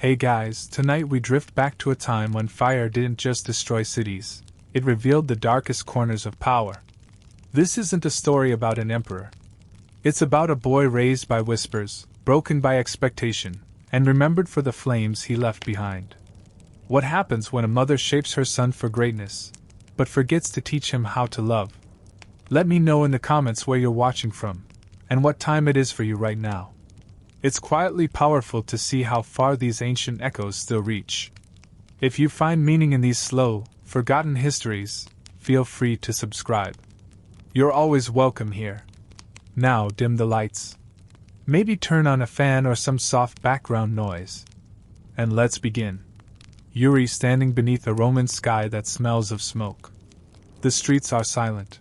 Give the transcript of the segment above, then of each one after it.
Hey guys, tonight we drift back to a time when fire didn't just destroy cities, it revealed the darkest corners of power. This isn't a story about an emperor. It's about a boy raised by whispers, broken by expectation, and remembered for the flames he left behind. What happens when a mother shapes her son for greatness, but forgets to teach him how to love? Let me know in the comments where you're watching from, and what time it is for you right now. It's quietly powerful to see how far these ancient echoes still reach. If you find meaning in these slow, forgotten histories, feel free to subscribe. You're always welcome here. Now dim the lights. Maybe turn on a fan or some soft background noise. And let's begin. Yuri standing beneath a Roman sky that smells of smoke. The streets are silent.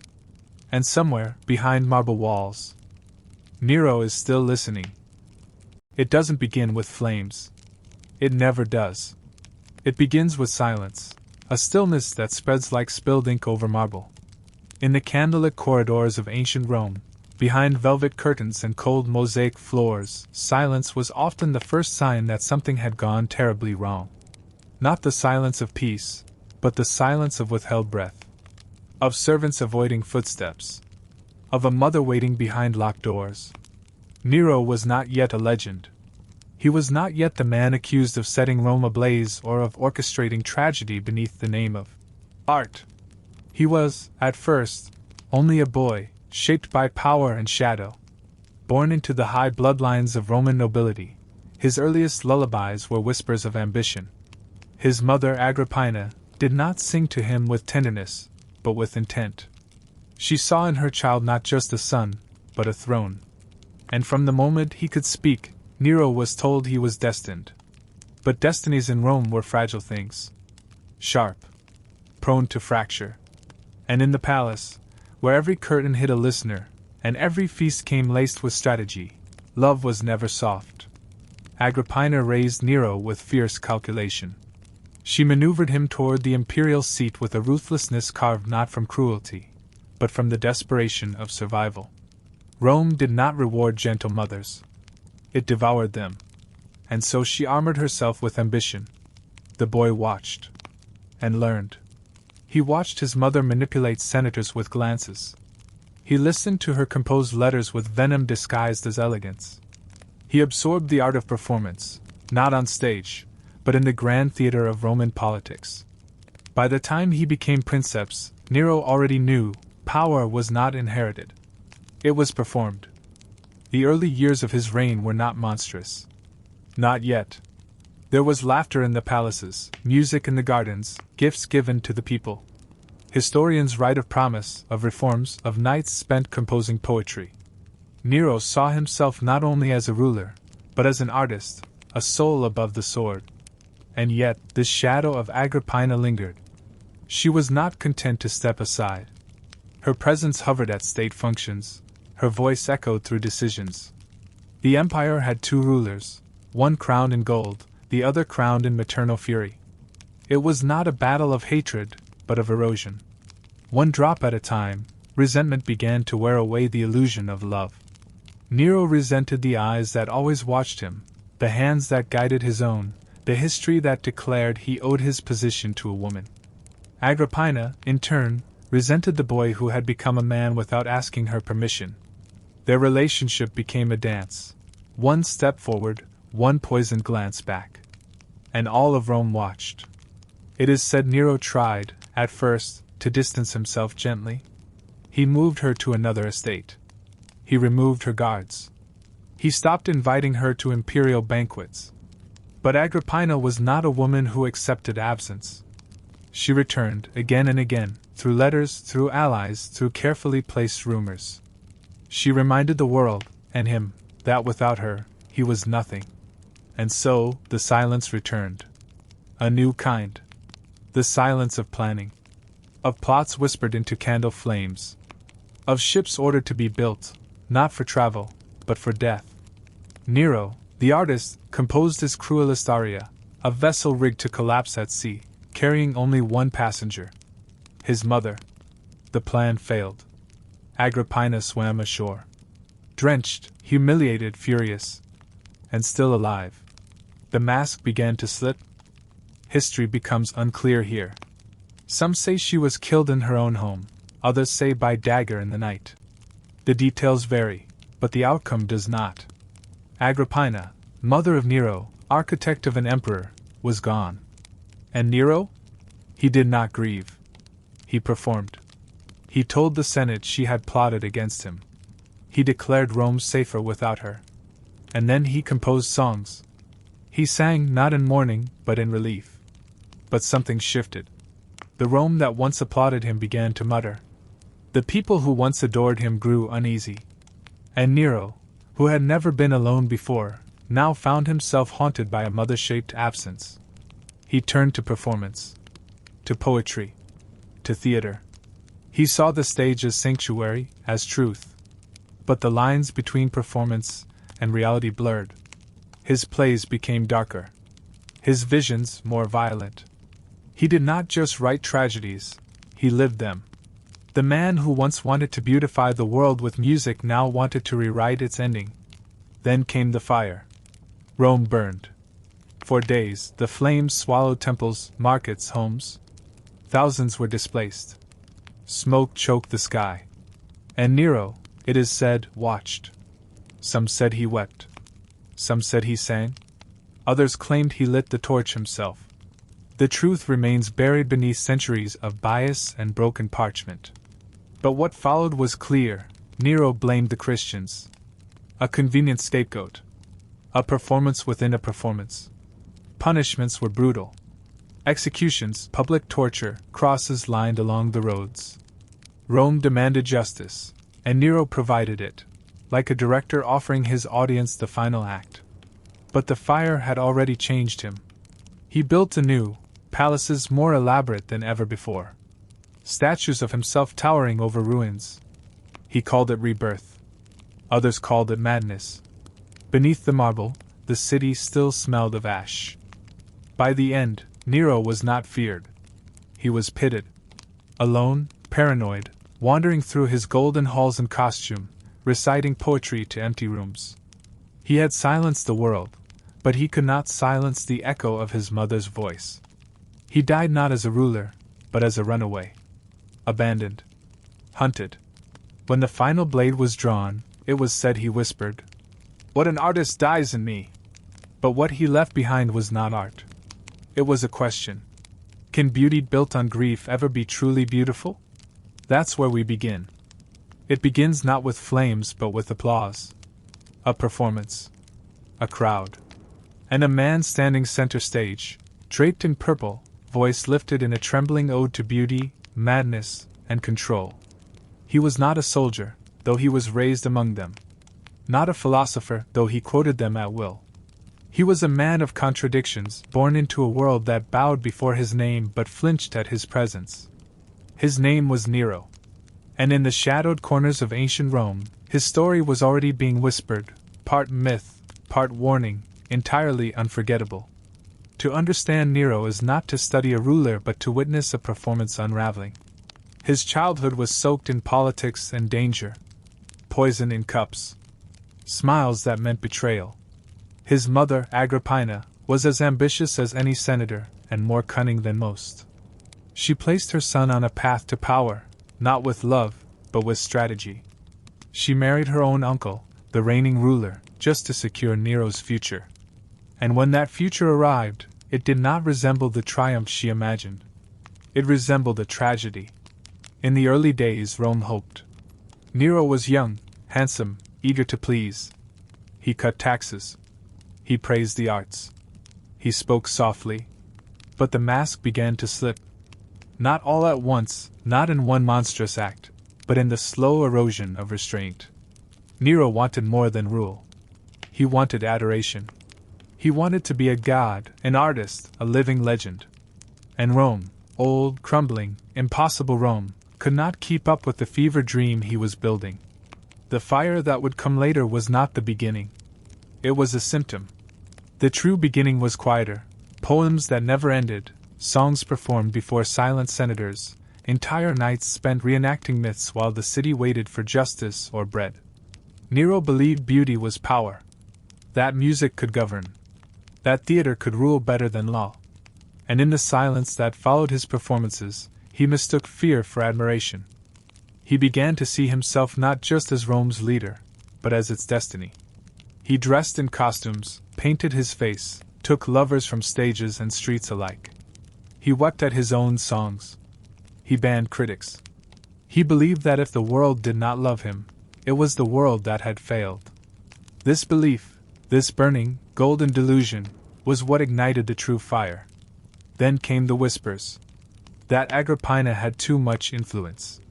And somewhere, behind marble walls, Nero is still listening. It doesn't begin with flames. It never does. It begins with silence, a stillness that spreads like spilled ink over marble. In the candlelit corridors of ancient Rome, behind velvet curtains and cold mosaic floors, silence was often the first sign that something had gone terribly wrong. Not the silence of peace, but the silence of withheld breath. Of servants avoiding footsteps. Of a mother waiting behind locked doors. Nero was not yet a legend. He was not yet the man accused of setting Rome ablaze or of orchestrating tragedy beneath the name of art. He was, at first, only a boy, shaped by power and shadow. Born into the high bloodlines of Roman nobility, his earliest lullabies were whispers of ambition. His mother Agrippina did not sing to him with tenderness, but with intent. She saw in her child not just a son, but a throne. And from the moment he could speak, Nero was told he was destined. But destinies in Rome were fragile things. Sharp. Prone to fracture. And in the palace, where every curtain hid a listener, and every feast came laced with strategy, love was never soft. Agrippina raised Nero with fierce calculation. She maneuvered him toward the imperial seat with a ruthlessness carved not from cruelty, but from the desperation of survival. Rome did not reward gentle mothers. It devoured them. And so she armored herself with ambition. The boy watched. And learned. He watched his mother manipulate senators with glances. He listened to her compose letters with venom disguised as elegance. He absorbed the art of performance, not on stage, but in the grand theater of Roman politics. By the time he became princeps, Nero already knew power was not inherited. It was performed. The early years of his reign were not monstrous. Not yet. There was laughter in the palaces, music in the gardens, gifts given to the people. Historians write of promise, of reforms, of nights spent composing poetry. Nero saw himself not only as a ruler, but as an artist, a soul above the sword. And yet, the shadow of Agrippina lingered. She was not content to step aside. Her presence hovered at state functions. Her voice echoed through decisions. The empire had two rulers, one crowned in gold, the other crowned in maternal fury. It was not a battle of hatred, but of erosion. One drop at a time, resentment began to wear away the illusion of love. Nero resented the eyes that always watched him, the hands that guided his own, the history that declared he owed his position to a woman. Agrippina, in turn, resented the boy who had become a man without asking her permission. Their relationship became a dance. One step forward, one poisoned glance back. And all of Rome watched. It is said Nero tried, at first, to distance himself gently. He moved her to another estate. He removed her guards. He stopped inviting her to imperial banquets. But Agrippina was not a woman who accepted absence. She returned, again and again, through letters, through allies, through carefully placed rumors. She reminded the world, and him, that without her, he was nothing. And so, the silence returned. A new kind. The silence of planning. Of plots whispered into candle flames. Of ships ordered to be built, not for travel, but for death. Nero, the artist, composed his cruelest aria, a vessel rigged to collapse at sea, carrying only one passenger. His mother. The plan failed. Agrippina swam ashore. Drenched, humiliated, furious. And still alive. The mask began to slip. History becomes unclear here. Some say she was killed in her own home, others say by dagger in the night. The details vary, but the outcome does not. Agrippina, mother of Nero, architect of an emperor, was gone. And Nero? He did not grieve. He performed. He told the Senate she had plotted against him. He declared Rome safer without her. And then he composed songs. He sang not in mourning, but in relief. But something shifted. The Rome that once applauded him began to mutter. The people who once adored him grew uneasy. And Nero, who had never been alone before, now found himself haunted by a mother-shaped absence. He turned to performance. To poetry. To theater. He saw the stage as sanctuary, as truth. But the lines between performance and reality blurred. His plays became darker. His visions more violent. He did not just write tragedies, he lived them. The man who once wanted to beautify the world with music now wanted to rewrite its ending. Then came the fire. Rome burned. For days, the flames swallowed temples, markets, homes. Thousands were displaced. Smoke choked the sky. And Nero, it is said, watched. Some said he wept. Some said he sang. Others claimed he lit the torch himself. The truth remains buried beneath centuries of bias and broken parchment. But what followed was clear. Nero blamed the Christians. A convenient scapegoat. A performance within a performance. Punishments were brutal. Executions, public torture, crosses lined along the roads. Rome demanded justice, and Nero provided it, like a director offering his audience the final act. But the fire had already changed him. He built anew, palaces more elaborate than ever before. Statues of himself towering over ruins. He called it rebirth. Others called it madness. Beneath the marble, the city still smelled of ash. By the end, Nero was not feared. He was pitied. Alone, paranoid, wandering through his golden halls in costume, reciting poetry to empty rooms. He had silenced the world, but he could not silence the echo of his mother's voice. He died not as a ruler, but as a runaway. Abandoned. Hunted. When the final blade was drawn, it was said he whispered, "What an artist dies in me!" But what he left behind was not art. It was a question. Can beauty built on grief ever be truly beautiful? That's where we begin. It begins not with flames but with applause. A performance. A crowd. And a man standing center stage, draped in purple, voice lifted in a trembling ode to beauty, madness, and control. He was not a soldier, though he was raised among them. Not a philosopher, though he quoted them at will. He was a man of contradictions, born into a world that bowed before his name but flinched at his presence. His name was Nero. And in the shadowed corners of ancient Rome, his story was already being whispered, part myth, part warning, entirely unforgettable. To understand Nero is not to study a ruler but to witness a performance unraveling. His childhood was soaked in politics and danger. Poison in cups. Smiles that meant betrayal. His mother, Agrippina, was as ambitious as any senator, and more cunning than most. She placed her son on a path to power, not with love, but with strategy. She married her own uncle, the reigning ruler, just to secure Nero's future. And when that future arrived, it did not resemble the triumph she imagined. It resembled a tragedy. In the early days, Rome hoped. Nero was young, handsome, eager to please. He cut taxes. He praised the arts. He spoke softly. But the mask began to slip. Not all at once, not in one monstrous act, but in the slow erosion of restraint. Nero wanted more than rule. He wanted adoration. He wanted to be a god, an artist, a living legend. And Rome, old, crumbling, impossible Rome, could not keep up with the fever dream he was building. The fire that would come later was not the beginning. It was a symptom. The true beginning was quieter, poems that never ended, songs performed before silent senators, entire nights spent reenacting myths while the city waited for justice or bread. Nero believed beauty was power. That music could govern. that theater could rule better than law. And in the silence that followed his performances, he mistook fear for admiration. He began to see himself not just as Rome's leader, but as its destiny. He dressed in costumes, painted his face, took lovers from stages and streets alike. He wept at his own songs. He banned critics. He believed that if the world did not love him, it was the world that had failed. This belief, this burning, golden delusion, was what ignited the true fire. Then came the whispers. That Agrippina had too much influence.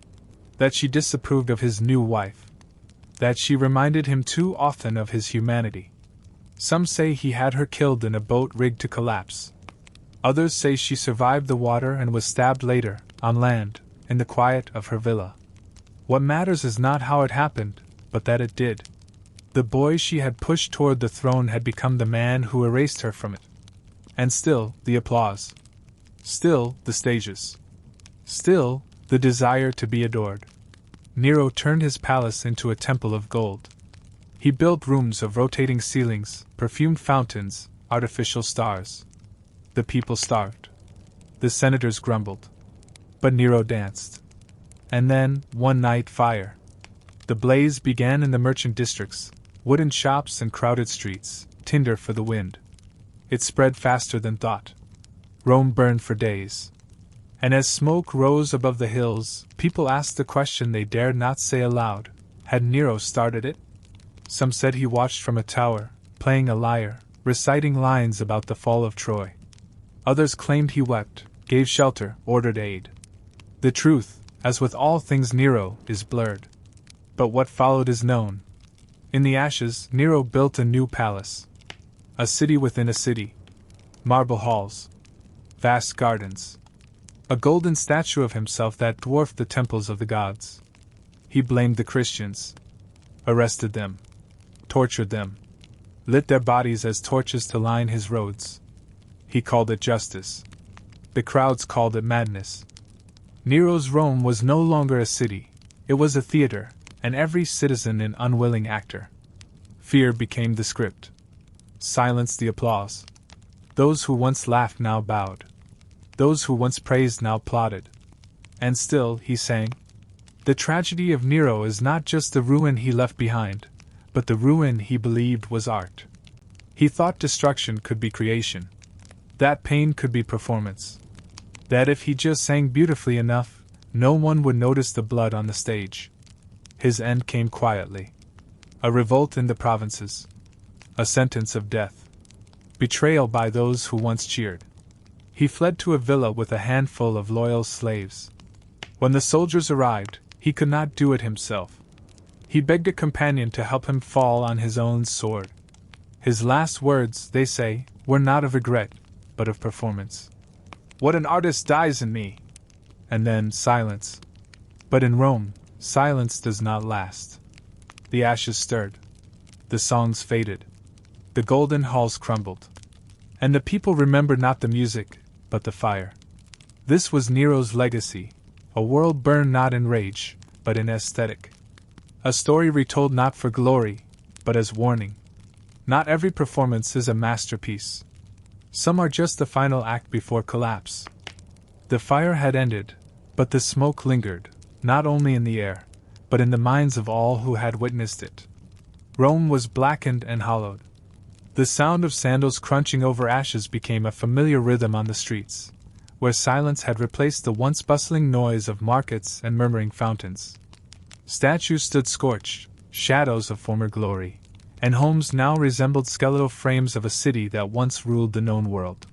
That she disapproved of his new wife. That she reminded him too often of his humanity. Some say he had her killed in a boat rigged to collapse. Others say she survived the water and was stabbed later, on land, in the quiet of her villa. What matters is not how it happened, but that it did. The boy she had pushed toward the throne had become the man who erased her from it. And still, the applause. Still, the stages. Still, the desire to be adored. Nero turned his palace into a temple of gold. He built rooms of rotating ceilings, perfumed fountains, artificial stars. The people starved. The senators grumbled. But Nero danced. And then, one night, fire. The blaze began in the merchant districts, wooden shops and crowded streets, tinder for the wind. It spread faster than thought. Rome burned for days. And as smoke rose above the hills, people asked the question they dared not say aloud: had Nero started it? Some said he watched from a tower, playing a lyre, reciting lines about the fall of Troy. Others claimed he wept, gave shelter, ordered aid. The truth, as with all things Nero, is blurred. But what followed is known. In the ashes, Nero built a new palace. A city within a city. Marble halls. Vast gardens. A golden statue of himself that dwarfed the temples of the gods. He blamed the Christians. Arrested them. Tortured them. Lit their bodies as torches to line his roads. He called it justice. The crowds called it madness. Nero's Rome was no longer a city, it was a theater, and every citizen an unwilling actor. Fear became the script. Silence the applause. Those who once laughed now bowed. Those who once praised now applauded. And still, he sang, the tragedy of Nero is not just the ruin he left behind, but the ruin he believed was art. He thought destruction could be creation. That pain could be performance. That if he just sang beautifully enough, no one would notice the blood on the stage. His end came quietly. A revolt in the provinces. A sentence of death. Betrayal by those who once cheered. He fled to a villa with a handful of loyal slaves. When the soldiers arrived, he could not do it himself. He begged a companion to help him fall on his own sword. His last words, they say, were not of regret, but of performance. What an artist dies in me! And then silence. But in Rome, silence does not last. The ashes stirred. The songs faded. The golden halls crumbled. And the people remembered not the music, but the fire. This was Nero's legacy, a world burned not in rage, but in aesthetic. A story retold not for glory, but as warning. Not every performance is a masterpiece. Some are just the final act before collapse. The fire had ended, but the smoke lingered, not only in the air, but in the minds of all who had witnessed it. Rome was blackened and hollowed. The sound of sandals crunching over ashes became a familiar rhythm on the streets, where silence had replaced the once bustling noise of markets and murmuring fountains. Statues stood scorched, shadows of former glory, and homes now resembled skeletal frames of a city that once ruled the known world.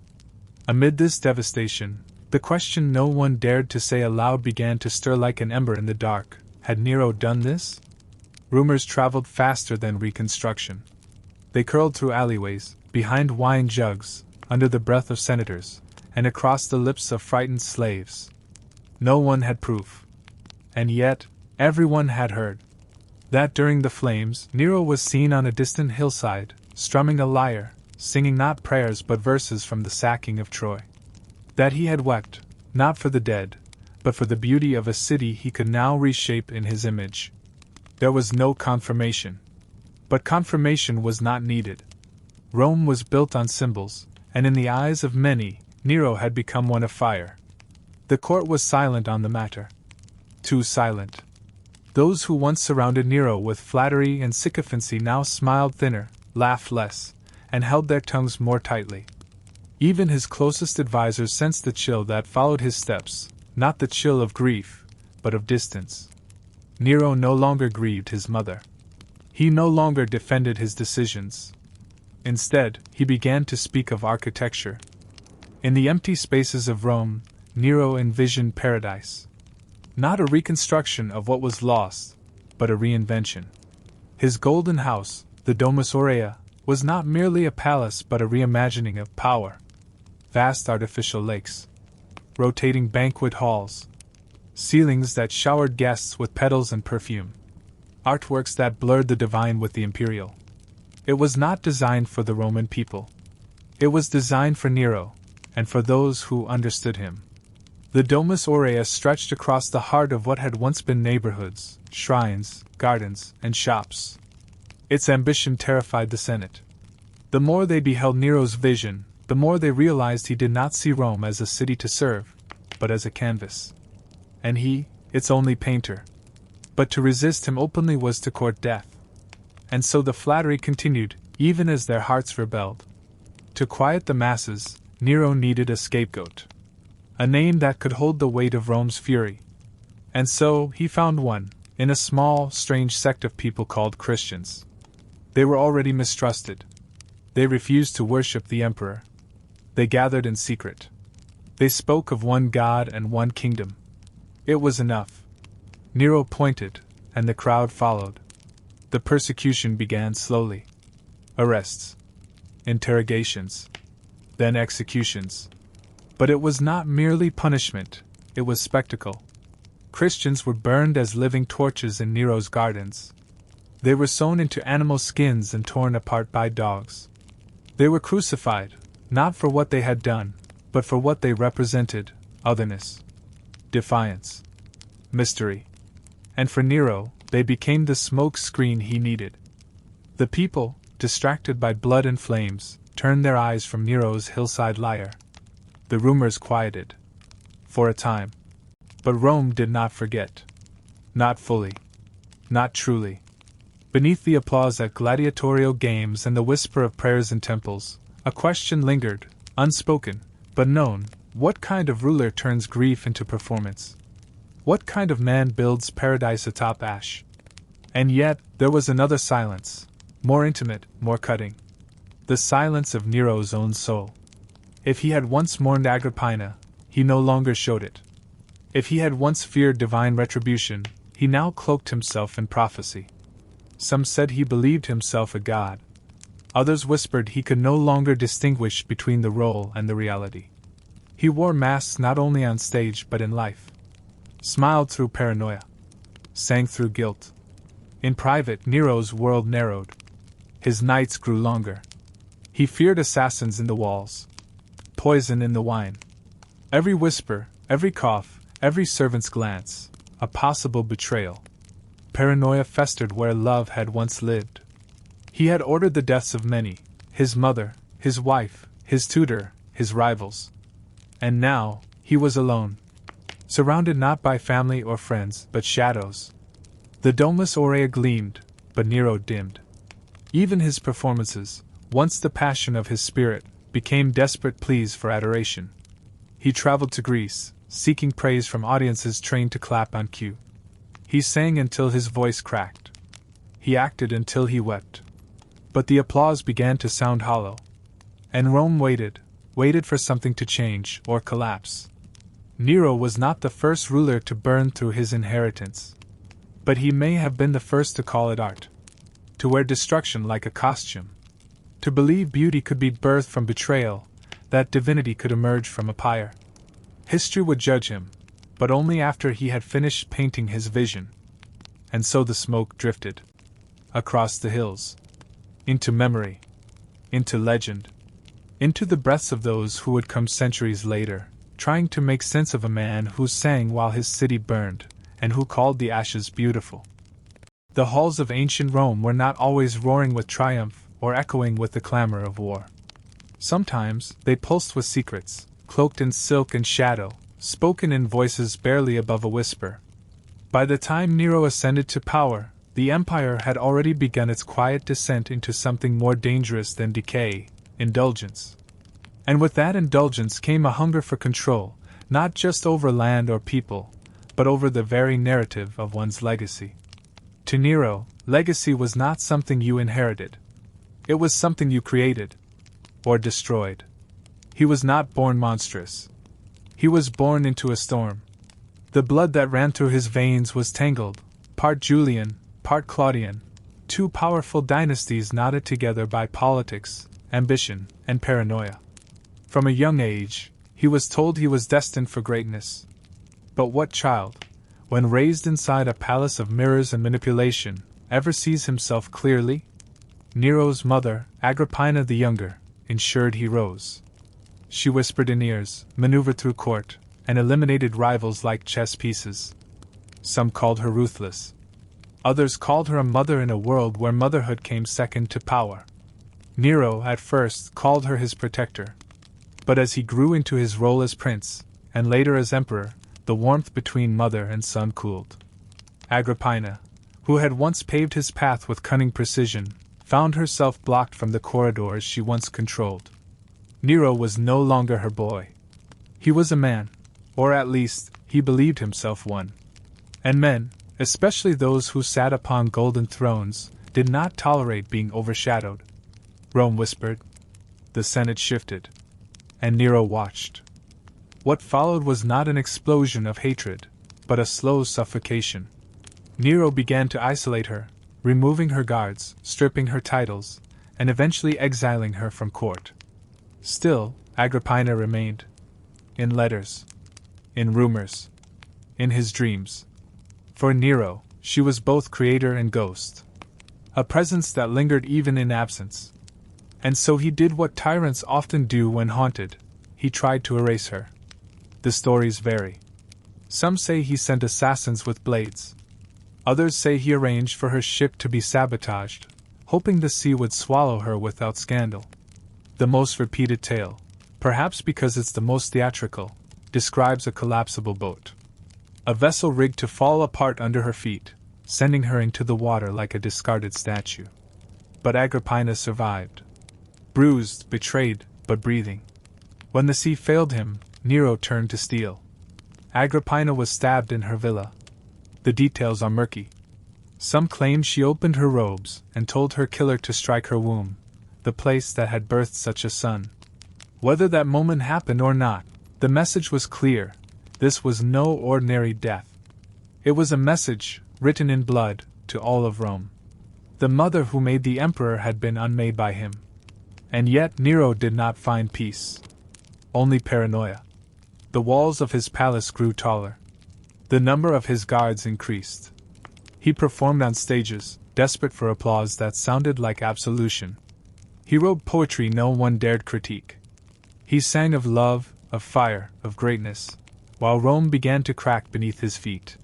Amid this devastation, the question no one dared to say aloud began to stir like an ember in the dark. Had Nero done this? Rumors traveled faster than reconstruction. They curled through alleyways, behind wine jugs, under the breath of senators, and across the lips of frightened slaves. No one had proof. And yet, everyone had heard. That during the flames, Nero was seen on a distant hillside, strumming a lyre, singing not prayers but verses from the sacking of Troy. That he had wept, not for the dead, but for the beauty of a city he could now reshape in his image. There was no confirmation. But confirmation was not needed. Rome was built on symbols, and in the eyes of many, Nero had become one of fire. The court was silent on the matter. Too silent. Those who once surrounded Nero with flattery and sycophancy now smiled thinner, laughed less, and held their tongues more tightly. Even his closest advisers sensed the chill that followed his steps, not the chill of grief, but of distance. Nero no longer grieved his mother. He no longer defended his decisions. Instead, he began to speak of architecture. In the empty spaces of Rome, Nero envisioned paradise. Not a reconstruction of what was lost, but a reinvention. His golden house, the Domus Aurea, was not merely a palace but a reimagining of power. Vast artificial lakes, rotating banquet halls, ceilings that showered guests with petals and perfume, artworks that blurred the divine with the imperial. It was not designed for the Roman people. It was designed for Nero, and for those who understood him. The Domus Aurea stretched across the heart of what had once been neighborhoods, shrines, gardens, and shops. Its ambition terrified the Senate. The more they beheld Nero's vision, the more they realized he did not see Rome as a city to serve, but as a canvas. And he, its only painter. But to resist him openly was to court death. And so the flattery continued, even as their hearts rebelled. To quiet the masses, Nero needed a scapegoat. A name that could hold the weight of Rome's fury. And so he found one, in a small, strange sect of people called Christians. They were already mistrusted. They refused to worship the emperor. They gathered in secret. They spoke of one God and one kingdom. It was enough. Nero pointed, and the crowd followed. The persecution began slowly. Arrests. Interrogations. Then executions. But it was not merely punishment, it was spectacle. Christians were burned as living torches in Nero's gardens. They were sewn into animal skins and torn apart by dogs. They were crucified, not for what they had done, but for what they represented: otherness, defiance, mystery. And for Nero, they became the smoke screen he needed. The people, distracted by blood and flames, turned their eyes from Nero's hillside lyre. The rumors quieted. For a time. But Rome did not forget. Not fully. Not truly. Beneath the applause at gladiatorial games and the whisper of prayers in temples, a question lingered, unspoken, but known: what kind of ruler turns grief into performance? What kind of man builds paradise atop ash? And yet, there was another silence, more intimate, more cutting. The silence of Nero's own soul. If he had once mourned Agrippina, he no longer showed it. If he had once feared divine retribution, he now cloaked himself in prophecy. Some said he believed himself a god. Others whispered he could no longer distinguish between the role and the reality. He wore masks not only on stage but in life. Smiled through paranoia. Sang through guilt. In private, Nero's world narrowed. His nights grew longer. He feared assassins in the walls. Poison in the wine. Every whisper, every cough, every servant's glance, a possible betrayal. Paranoia festered where love had once lived. He had ordered the deaths of many: his mother, his wife, his tutor, his rivals. And now, he was alone. Surrounded not by family or friends, but shadows. The Domus Aurea gleamed, but Nero dimmed. Even his performances, once the passion of his spirit, became desperate pleas for adoration. He traveled to Greece, seeking praise from audiences trained to clap on cue. He sang until his voice cracked. He acted until he wept. But the applause began to sound hollow. And Rome waited for something to change or collapse. Nero was not the first ruler to burn through his inheritance. But he may have been the first to call it art. To wear destruction like a costume. To believe beauty could be birthed from betrayal, that divinity could emerge from a pyre. History would judge him, but only after he had finished painting his vision. And so the smoke drifted. Across the hills. Into memory. Into legend. Into the breaths of those who would come centuries later, trying to make sense of a man who sang while his city burned, and who called the ashes beautiful. The halls of ancient Rome were not always roaring with triumph, or echoing with the clamor of war. Sometimes they pulsed with secrets, cloaked in silk and shadow, spoken in voices barely above a whisper. By the time Nero ascended to power, the empire had already begun its quiet descent into something more dangerous than decay: indulgence. And with that indulgence came a hunger for control, not just over land or people, but over the very narrative of one's legacy. To Nero, legacy was not something you inherited. It was something you created. Or destroyed. He was not born monstrous. He was born into a storm. The blood that ran through his veins was tangled, part Julian, part Claudian, two powerful dynasties knotted together by politics, ambition, and paranoia. From a young age, he was told he was destined for greatness. But what child, when raised inside a palace of mirrors and manipulation, ever sees himself clearly? Nero's mother, Agrippina the Younger, ensured he rose. She whispered in ears, maneuvered through court, and eliminated rivals like chess pieces. Some called her ruthless. Others called her a mother in a world where motherhood came second to power. Nero, at first, called her his protector. But as he grew into his role as prince, and later as emperor, the warmth between mother and son cooled. Agrippina, who had once paved his path with cunning precision, found herself blocked from the corridors she once controlled. Nero was no longer her boy. He was a man, or at least, he believed himself one. And men, especially those who sat upon golden thrones, did not tolerate being overshadowed. Rome whispered. The Senate shifted. And Nero watched. What followed was not an explosion of hatred, but a slow suffocation. Nero began to isolate her, removing her guards, stripping her titles, and eventually exiling her from court. Still, Agrippina remained. In letters. In rumors. In his dreams. For Nero, she was both creator and ghost. A presence that lingered even in absence. And so he did what tyrants often do when haunted: he tried to erase her. The stories vary. Some say he sent assassins with blades. Others say he arranged for her ship to be sabotaged, hoping the sea would swallow her without scandal. The most repeated tale, perhaps because it's the most theatrical, describes a collapsible boat. A vessel rigged to fall apart under her feet, sending her into the water like a discarded statue. But Agrippina survived. Bruised, betrayed, but breathing. When the sea failed him, Nero turned to steel. Agrippina was stabbed in her villa. The details are murky. Some claim she opened her robes and told her killer to strike her womb, the place that had birthed such a son. Whether that moment happened or not, the message was clear: this was no ordinary death. It was a message, written in blood, to all of Rome. The mother who made the emperor had been unmade by him. And yet Nero did not find peace. Only paranoia. The walls of his palace grew taller. The number of his guards increased. He performed on stages, desperate for applause that sounded like absolution. He wrote poetry no one dared critique. He sang of love, of fire, of greatness, while Rome began to crack beneath his feet.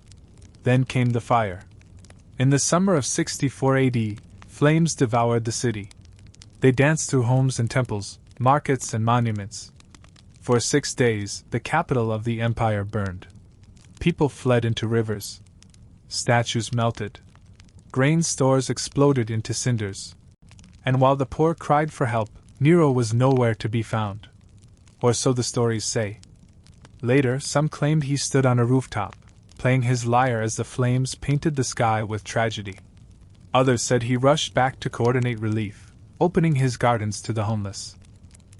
Then came the fire. In the summer of 64 AD, flames devoured the city. They danced through homes and temples, markets and monuments. For 6 days, the capital of the empire burned. People fled into rivers. Statues melted. Grain stores exploded into cinders. And while the poor cried for help, Nero was nowhere to be found. Or so the stories say. Later, some claimed he stood on a rooftop, playing his lyre as the flames painted the sky with tragedy. Others said he rushed back to coordinate relief, opening his gardens to the homeless.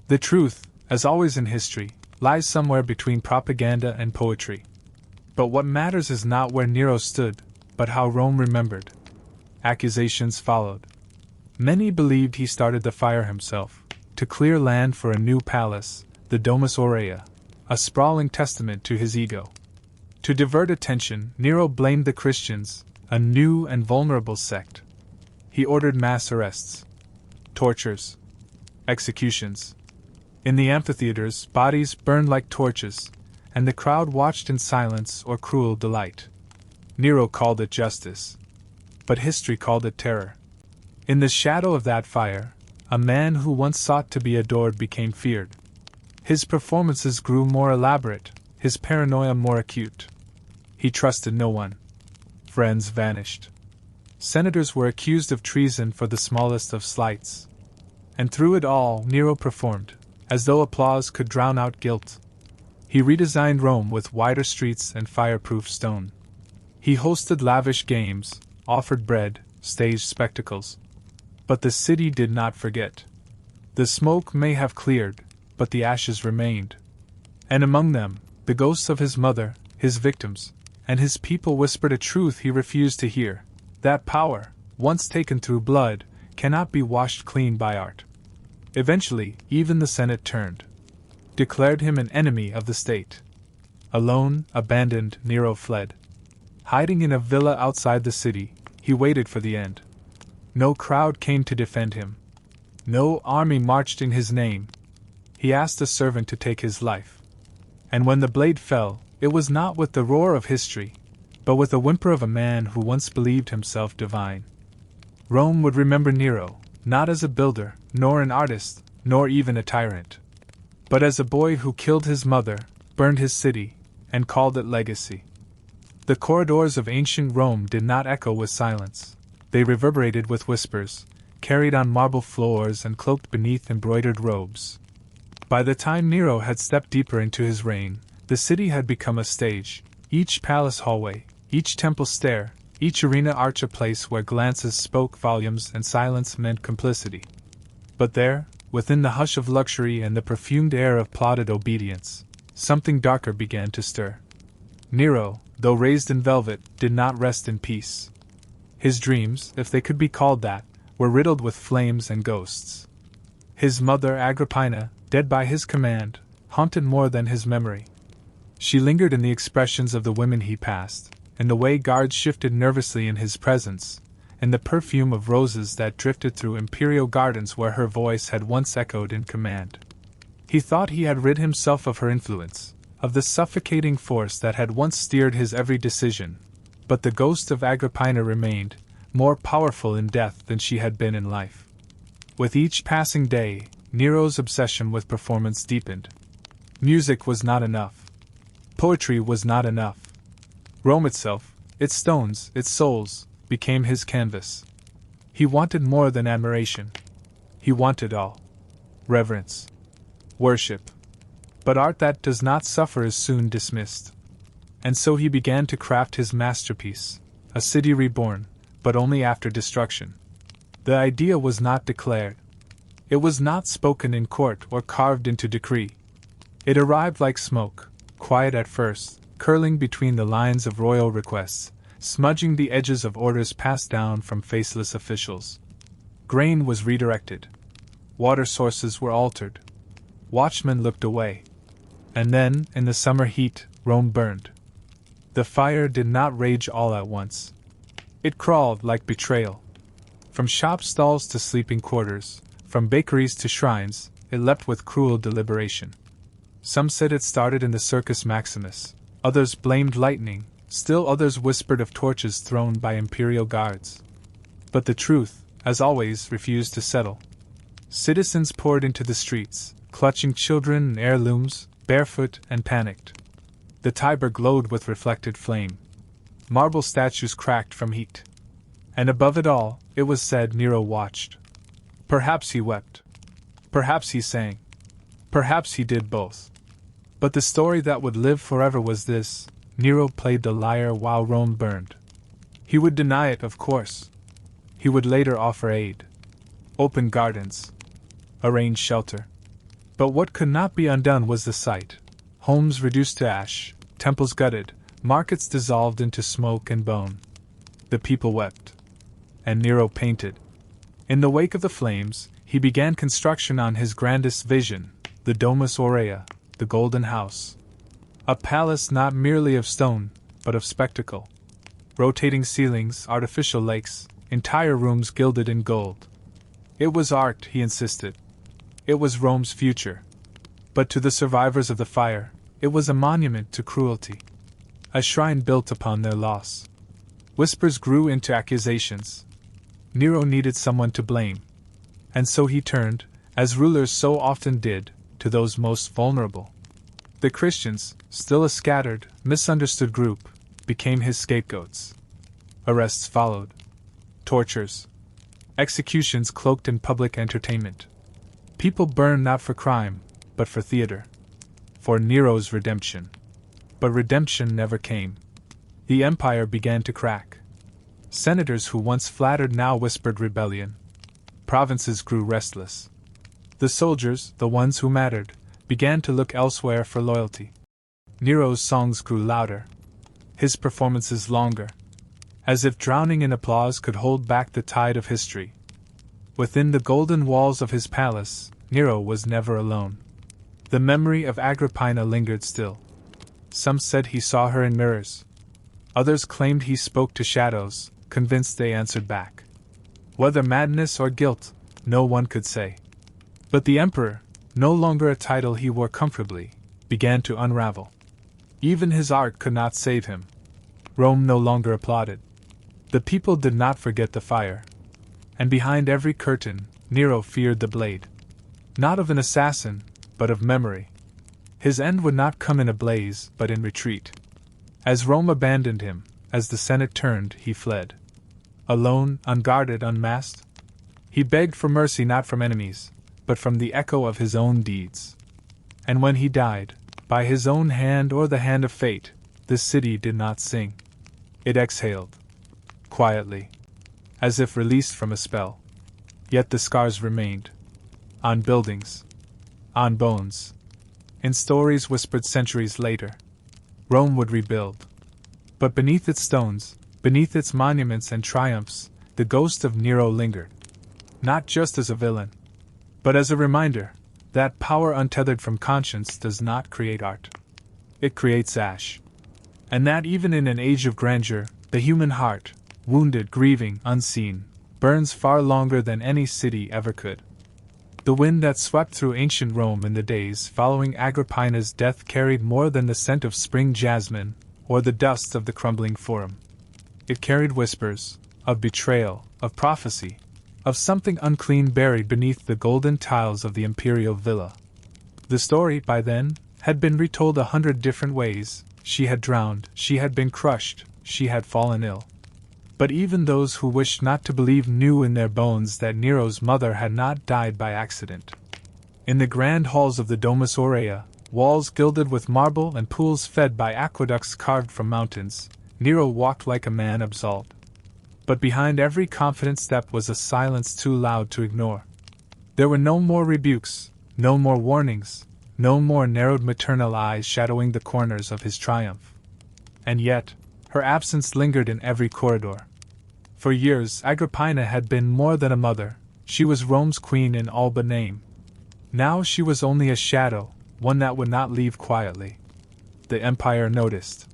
The truth, as always in history, lies somewhere between propaganda and poetry. But what matters is not where Nero stood, but how Rome remembered. Accusations followed. Many believed he started the fire himself, to clear land for a new palace, the Domus Aurea, a sprawling testament to his ego. To divert attention, Nero blamed the Christians, a new and vulnerable sect. He ordered mass arrests, tortures, executions. In the amphitheaters, bodies burned like torches, and the crowd watched in silence or cruel delight. Nero called it justice, but history called it terror. In the shadow of that fire, A man who once sought to be adored became feared. His performances grew more elaborate, his paranoia more acute. He trusted no one. Friends vanished. Senators were accused of treason for the smallest of slights. And through it all, Nero performed, as though applause could drown out guilt. He redesigned Rome with wider streets and fireproof stone. He hosted lavish games, offered bread, staged spectacles. But the city did not forget. The smoke may have cleared, but the ashes remained. And among them, the ghosts of his mother, his victims, and his people whispered a truth he refused to hear, that power, once taken through blood, cannot be washed clean by art. Eventually, even the Senate turned, declared him an enemy of the state. Alone, abandoned, Nero fled. Hiding in a villa outside the city, he waited for the end. No crowd came to defend him. No army marched in his name. He asked a servant to take his life. And when the blade fell, it was not with the roar of history, but with the whimper of a man who once believed himself divine. Rome would remember Nero, not as a builder, nor an artist, nor even a tyrant, but as a boy who killed his mother, burned his city, and called it legacy. The corridors of ancient Rome did not echo with silence. They reverberated with whispers, carried on marble floors and cloaked beneath embroidered robes. By the time Nero had stepped deeper into his reign, the city had become a stage, each palace hallway, each temple stair, each arena arch a place where glances spoke volumes and silence meant complicity. But there, within the hush of luxury and the perfumed air of plotted obedience, something darker began to stir. Nero, though raised in velvet, did not rest in peace. His dreams, if they could be called that, were riddled with flames and ghosts. His mother, Agrippina, dead by his command, haunted more than his memory. She lingered in the expressions of the women he passed, and the way guards shifted nervously in his presence, and the perfume of roses that drifted through imperial gardens where her voice had once echoed in command. He thought he had rid himself of her influence, of the suffocating force that had once steered his every decision, but the ghost of Agrippina remained, more powerful in death than she had been in life. With each passing day, Nero's obsession with performance deepened. Music was not enough. Poetry was not enough. Rome itself, its stones, its souls, became his canvas. He wanted more than admiration. He wanted all. Reverence. Worship. But art that does not suffer is soon dismissed. And so he began to craft his masterpiece, a city reborn, but only after destruction. The idea was not declared. It was not spoken in court or carved into decree. It arrived like smoke, quiet at first, curling between the lines of royal requests, smudging the edges of orders passed down from faceless officials. Grain was redirected. Water sources were altered. Watchmen looked away. And then, in the summer heat, Rome burned. The fire did not rage all at once. It crawled like betrayal. From shop stalls to sleeping quarters, from bakeries to shrines, it leapt with cruel deliberation. Some said it started in the Circus Maximus, others blamed lightning, still others whispered of torches thrown by imperial guards. But the truth, as always, refused to settle. Citizens poured into the streets, clutching children and heirlooms, barefoot and panicked. The Tiber glowed with reflected flame. Marble statues cracked from heat. And above it all, it was said, Nero watched. Perhaps he wept. Perhaps he sang. Perhaps he did both. But the story that would live forever was this: Nero played the lyre while Rome burned. He would deny it, of course. He would later offer aid. Open gardens. Arrange shelter. But what could not be undone was the sight. Homes reduced to ash, temples gutted, markets dissolved into smoke and bone. The people wept. And Nero painted. In the wake of the flames, he began construction on his grandest vision, the Domus Aurea, the Golden House. A palace not merely of stone, but of spectacle. Rotating ceilings, artificial lakes, entire rooms gilded in gold. It was art, he insisted. It was Rome's future. But to the survivors of the fire, it was a monument to cruelty. A shrine built upon their loss. Whispers grew into accusations. Nero needed someone to blame. And so he turned, as rulers so often did, to those most vulnerable. The Christians, still a scattered, misunderstood group, became his scapegoats. Arrests followed. Tortures. Executions cloaked in public entertainment. People burned not for crime, but for theater. For Nero's redemption. But redemption never came. The empire began to crack. Senators who once flattered now whispered rebellion. Provinces grew restless. The soldiers, the ones who mattered, began to look elsewhere for loyalty. Nero's songs grew louder. His performances longer. As if drowning in applause could hold back the tide of history. Within the golden walls of his palace, Nero was never alone. The memory of Agrippina lingered still. Some said he saw her in mirrors. Others claimed he spoke to shadows, convinced they answered back. Whether madness or guilt, no one could say. But the emperor, no longer a title he wore comfortably, began to unravel. Even his art could not save him. Rome no longer applauded. The people did not forget the fire. And behind every curtain, Nero feared the blade. Not of an assassin, but of memory. His end would not come in a blaze, but in retreat. As Rome abandoned him, as the Senate turned, he fled. Alone, unguarded, unmasked. He begged for mercy not from enemies, but from the echo of his own deeds. And when he died, by his own hand or the hand of fate, the city did not sing. It exhaled. Quietly. As if released from a spell. Yet the scars remained. On buildings. On bones. In stories whispered centuries later. Rome would rebuild. But beneath its stones, beneath its monuments and triumphs, the ghost of Nero lingered. Not just as a villain, but as a reminder that power untethered from conscience does not create art. It creates ash. And that even in an age of grandeur, the human heart, wounded, grieving, unseen, burns far longer than any city ever could. The wind that swept through ancient Rome in the days following Agrippina's death carried more than the scent of spring jasmine, or the dust of the crumbling forum. It carried whispers, of betrayal, of prophecy, of something unclean buried beneath the golden tiles of the imperial villa. The story, by then, had been retold 100 different ways. She had drowned, she had been crushed, she had fallen ill. But even those who wished not to believe knew in their bones that Nero's mother had not died by accident. In the grand halls of the Domus Aurea, walls gilded with marble and pools fed by aqueducts carved from mountains, Nero walked like a man absolved. But behind every confident step was a silence too loud to ignore. There were no more rebukes, no more warnings, no more narrowed maternal eyes shadowing the corners of his triumph. And yet, her absence lingered in every corridor. For years, Agrippina had been more than a mother. She was Rome's queen in all but name. Now she was only a shadow, one that would not leave quietly. The empire noticed.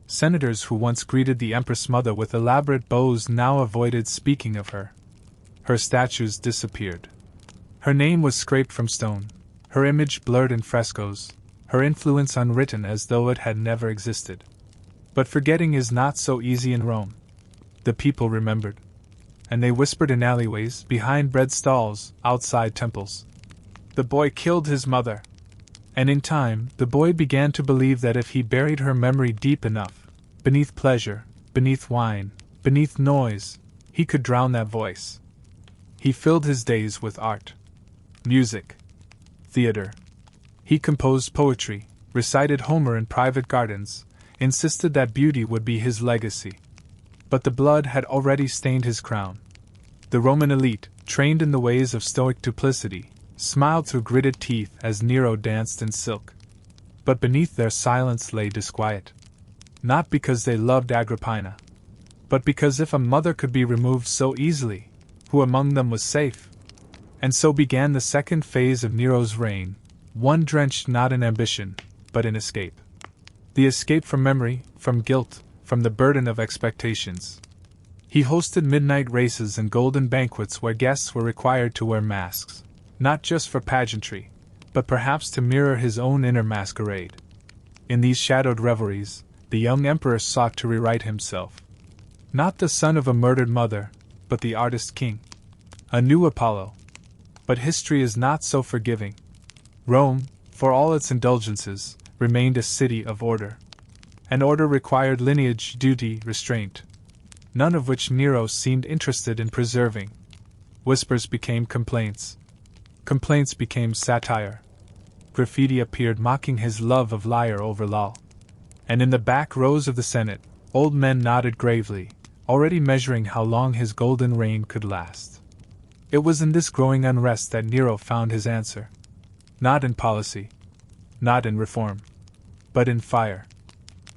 Senators who once greeted the empress mother with elaborate bows now avoided speaking of her. Her statues disappeared. Her name was scraped from stone, her image blurred in frescoes, her influence unwritten as though it had never existed. But forgetting is not so easy in Rome. The people remembered. And they whispered in alleyways, behind bread stalls, outside temples. The boy killed his mother. And in time, the boy began to believe that if he buried her memory deep enough, beneath pleasure, beneath wine, beneath noise, he could drown that voice. He filled his days with art, music, theater. He composed poetry, recited Homer in private gardens, insisted that beauty would be his legacy. But the blood had already stained his crown. The Roman elite, trained in the ways of stoic duplicity, smiled through gritted teeth as Nero danced in silk. But beneath their silence lay disquiet. Not because they loved Agrippina, but because if a mother could be removed so easily, who among them was safe? And so began the second phase of Nero's reign, one drenched not in ambition, but in escape. The escape from memory, from guilt, from the burden of expectations. He hosted midnight races and golden banquets where guests were required to wear masks, not just for pageantry, but perhaps to mirror his own inner masquerade. In these shadowed revelries, the young emperor sought to rewrite himself. Not the son of a murdered mother, but the artist king. A new Apollo. But history is not so forgiving. Rome, for all its indulgences, remained a city of order. And order required lineage, duty, restraint, none of which Nero seemed interested in preserving. Whispers became complaints. Complaints became satire. Graffiti appeared mocking his love of lyre over law. And in the back rows of the Senate, old men nodded gravely, already measuring how long his golden reign could last. It was in this growing unrest that Nero found his answer. Not in policy, not in reform, but in fire.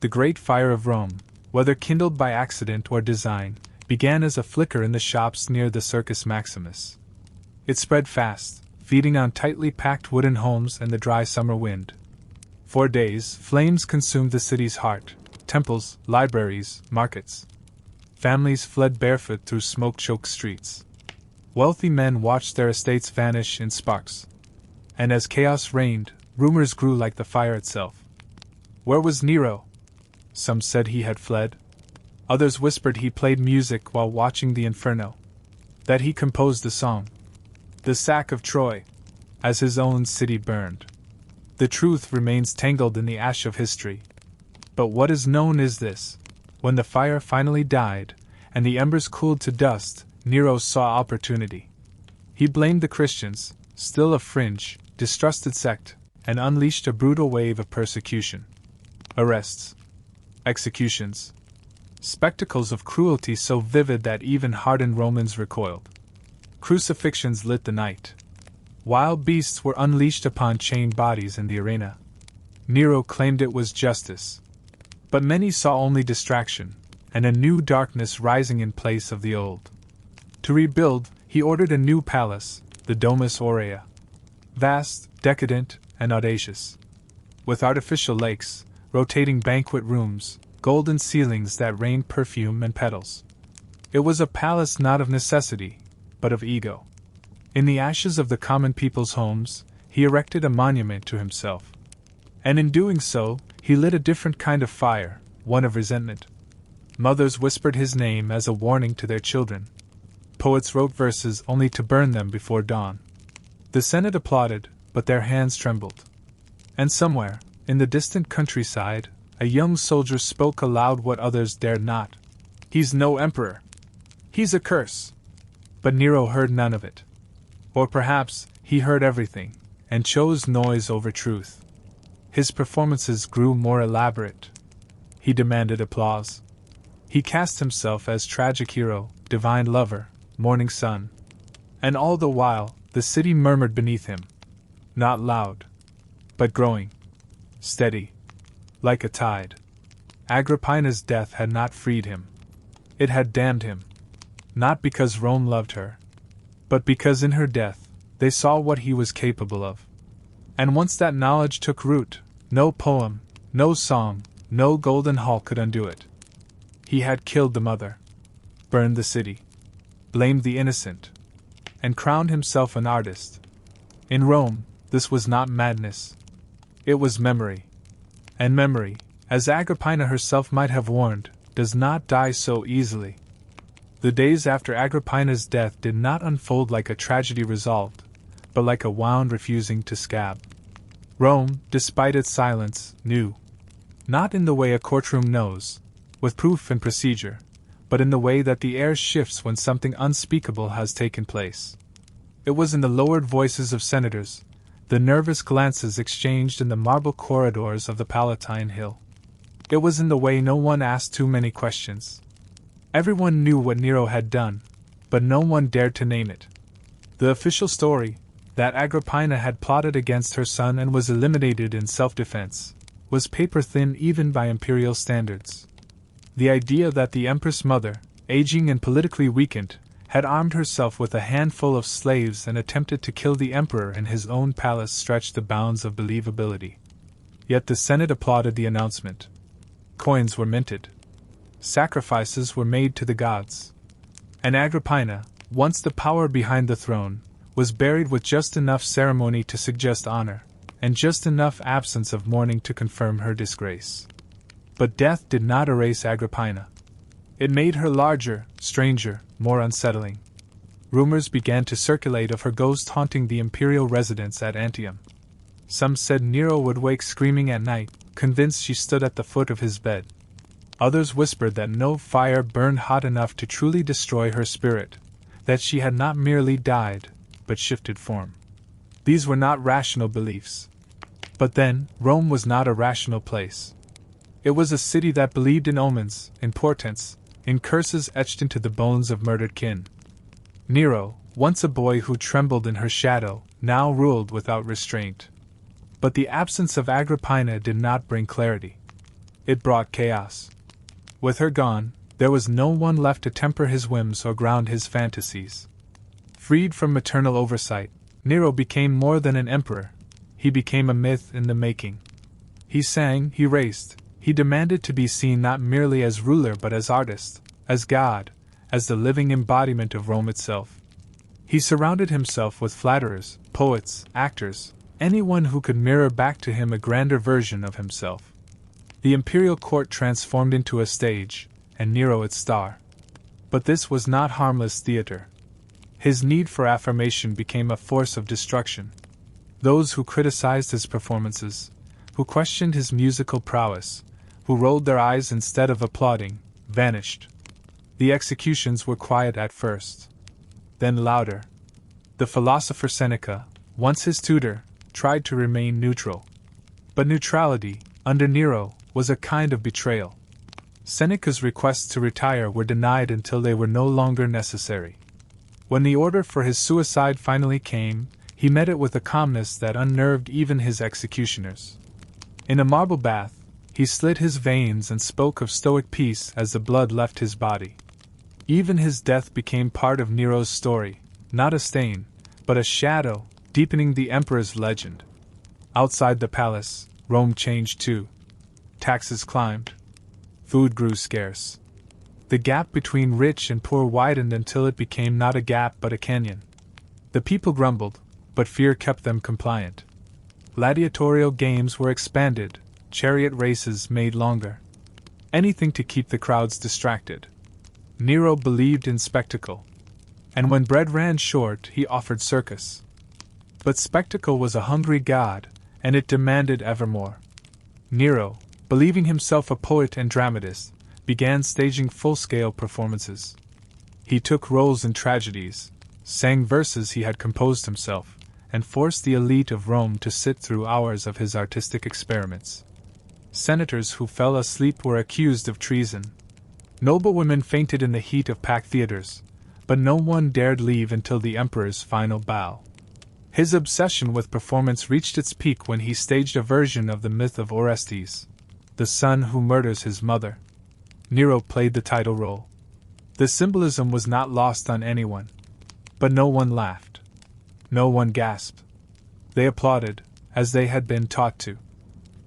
The great fire of Rome, whether kindled by accident or design, began as a flicker in the shops near the Circus Maximus. It spread fast, feeding on tightly packed wooden homes and the dry summer wind. For days, flames consumed the city's heart, temples, libraries, markets. Families fled barefoot through smoke-choked streets. Wealthy men watched their estates vanish in sparks. And as chaos reigned, rumors grew like the fire itself. Where was Nero? Some said he had fled. Others whispered he played music while watching the inferno. That he composed a song. The sack of Troy, as his own city burned. The truth remains tangled in the ash of history. But what is known is this: when the fire finally died, and the embers cooled to dust, Nero saw opportunity. He blamed the Christians, still a fringe, distrusted sect, and unleashed a brutal wave of persecution. Arrests, executions, spectacles of cruelty so vivid that even hardened Romans recoiled. Crucifixions lit the night. Wild beasts were unleashed upon chained bodies in the arena. Nero claimed it was justice. But many saw only distraction, and a new darkness rising in place of the old. To rebuild, he ordered a new palace, the Domus Aurea. Vast, decadent, and audacious. With artificial lakes, rotating banquet rooms, golden ceilings that rained perfume and petals. It was a palace not of necessity, but of ego. In the ashes of the common people's homes, he erected a monument to himself. And in doing so, he lit a different kind of fire, one of resentment. Mothers whispered his name as a warning to their children. Poets wrote verses only to burn them before dawn. The Senate applauded, but their hands trembled. And somewhere, in the distant countryside, a young soldier spoke aloud what others dared not. "He's no emperor. He's a curse." But Nero heard none of it. Or perhaps, he heard everything, and chose noise over truth. His performances grew more elaborate. He demanded applause. He cast himself as tragic hero, divine lover, morning sun. And all the while, the city murmured beneath him. Not loud, but growing. Steady. Like a tide. Agrippina's death had not freed him. It had damned him. Not because Rome loved her, but because in her death, they saw what he was capable of. And once that knowledge took root, no poem, no song, no golden hall could undo it. He had killed the mother, burned the city, blamed the innocent, and crowned himself an artist. In Rome, this was not madness. It was memory. And memory, as Agrippina herself might have warned, does not die so easily. The days after Agrippina's death did not unfold like a tragedy resolved, but like a wound refusing to scab. Rome, despite its silence, knew. Not in the way a courtroom knows, with proof and procedure, but in the way that the air shifts when something unspeakable has taken place. It was in the lowered voices of senators, the nervous glances exchanged in the marble corridors of the Palatine Hill. It was in the way no one asked too many questions. Everyone knew what Nero had done, but no one dared to name it. The official story, that Agrippina had plotted against her son and was eliminated in self-defense, was paper-thin even by imperial standards. The idea that the empress mother, aging and politically weakened, had armed herself with a handful of slaves and attempted to kill the emperor in his own palace stretched the bounds of believability. Yet the Senate applauded the announcement. Coins were minted. Sacrifices were made to the gods. And Agrippina, once the power behind the throne, was buried with just enough ceremony to suggest honor, and just enough absence of mourning to confirm her disgrace. But death did not erase Agrippina. It made her larger, stranger, more unsettling. rumors began to circulate of her ghost haunting the imperial residence at Antium. Some said Nero would wake screaming at night, convinced she stood at the foot of his bed. Others whispered that no fire burned hot enough to truly destroy her spirit, that she had not merely died, but shifted form. These were not rational beliefs. But then, Rome was not a rational place. It was a city that believed in omens, in portents, in curses etched into the bones of murdered kin. Nero, once a boy who trembled in her shadow, now ruled without restraint. But the absence of Agrippina did not bring clarity. It brought chaos. With her gone, there was no one left to temper his whims or ground his fantasies. Freed from maternal oversight, Nero became more than an emperor. He became a myth in the making. He sang, he raced, he demanded to be seen not merely as ruler but as artist, as god, as the living embodiment of Rome itself. He surrounded himself with flatterers, poets, actors, anyone who could mirror back to him a grander version of himself. The imperial court transformed into a stage, and Nero its star. But this was not harmless theater. His need for affirmation became a force of destruction. Those who criticized his performances, who questioned his musical prowess, who rolled their eyes instead of applauding, vanished. The executions were quiet at first, then louder. The philosopher Seneca, once his tutor, tried to remain neutral. But neutrality, under Nero, was a kind of betrayal. Seneca's requests to retire were denied until they were no longer necessary. When the order for his suicide finally came, he met it with a calmness that unnerved even his executioners. In a marble bath, he slit his veins and spoke of stoic peace as the blood left his body. Even his death became part of Nero's story, not a stain, but a shadow, deepening the emperor's legend. Outside the palace, Rome changed too. Taxes climbed. Food grew scarce. The gap between rich and poor widened until it became not a gap but a canyon. The people grumbled, but fear kept them compliant. Gladiatorial games were expanded, chariot races made longer. Anything to keep the crowds distracted. Nero believed in spectacle. And when bread ran short, he offered circus. But spectacle was a hungry god, and it demanded ever more. Nero, believing himself a poet and dramatist, began staging full-scale performances. He took roles in tragedies, sang verses he had composed himself, and forced the elite of Rome to sit through hours of his artistic experiments. Senators who fell asleep were accused of treason. Noblewomen fainted in the heat of packed theaters, but no one dared leave until the emperor's final bow. His obsession with performance reached its peak when he staged a version of the myth of Orestes, the son who murders his mother. Nero played the title role. The symbolism was not lost on anyone. But no one laughed. No one gasped. They applauded, as they had been taught to.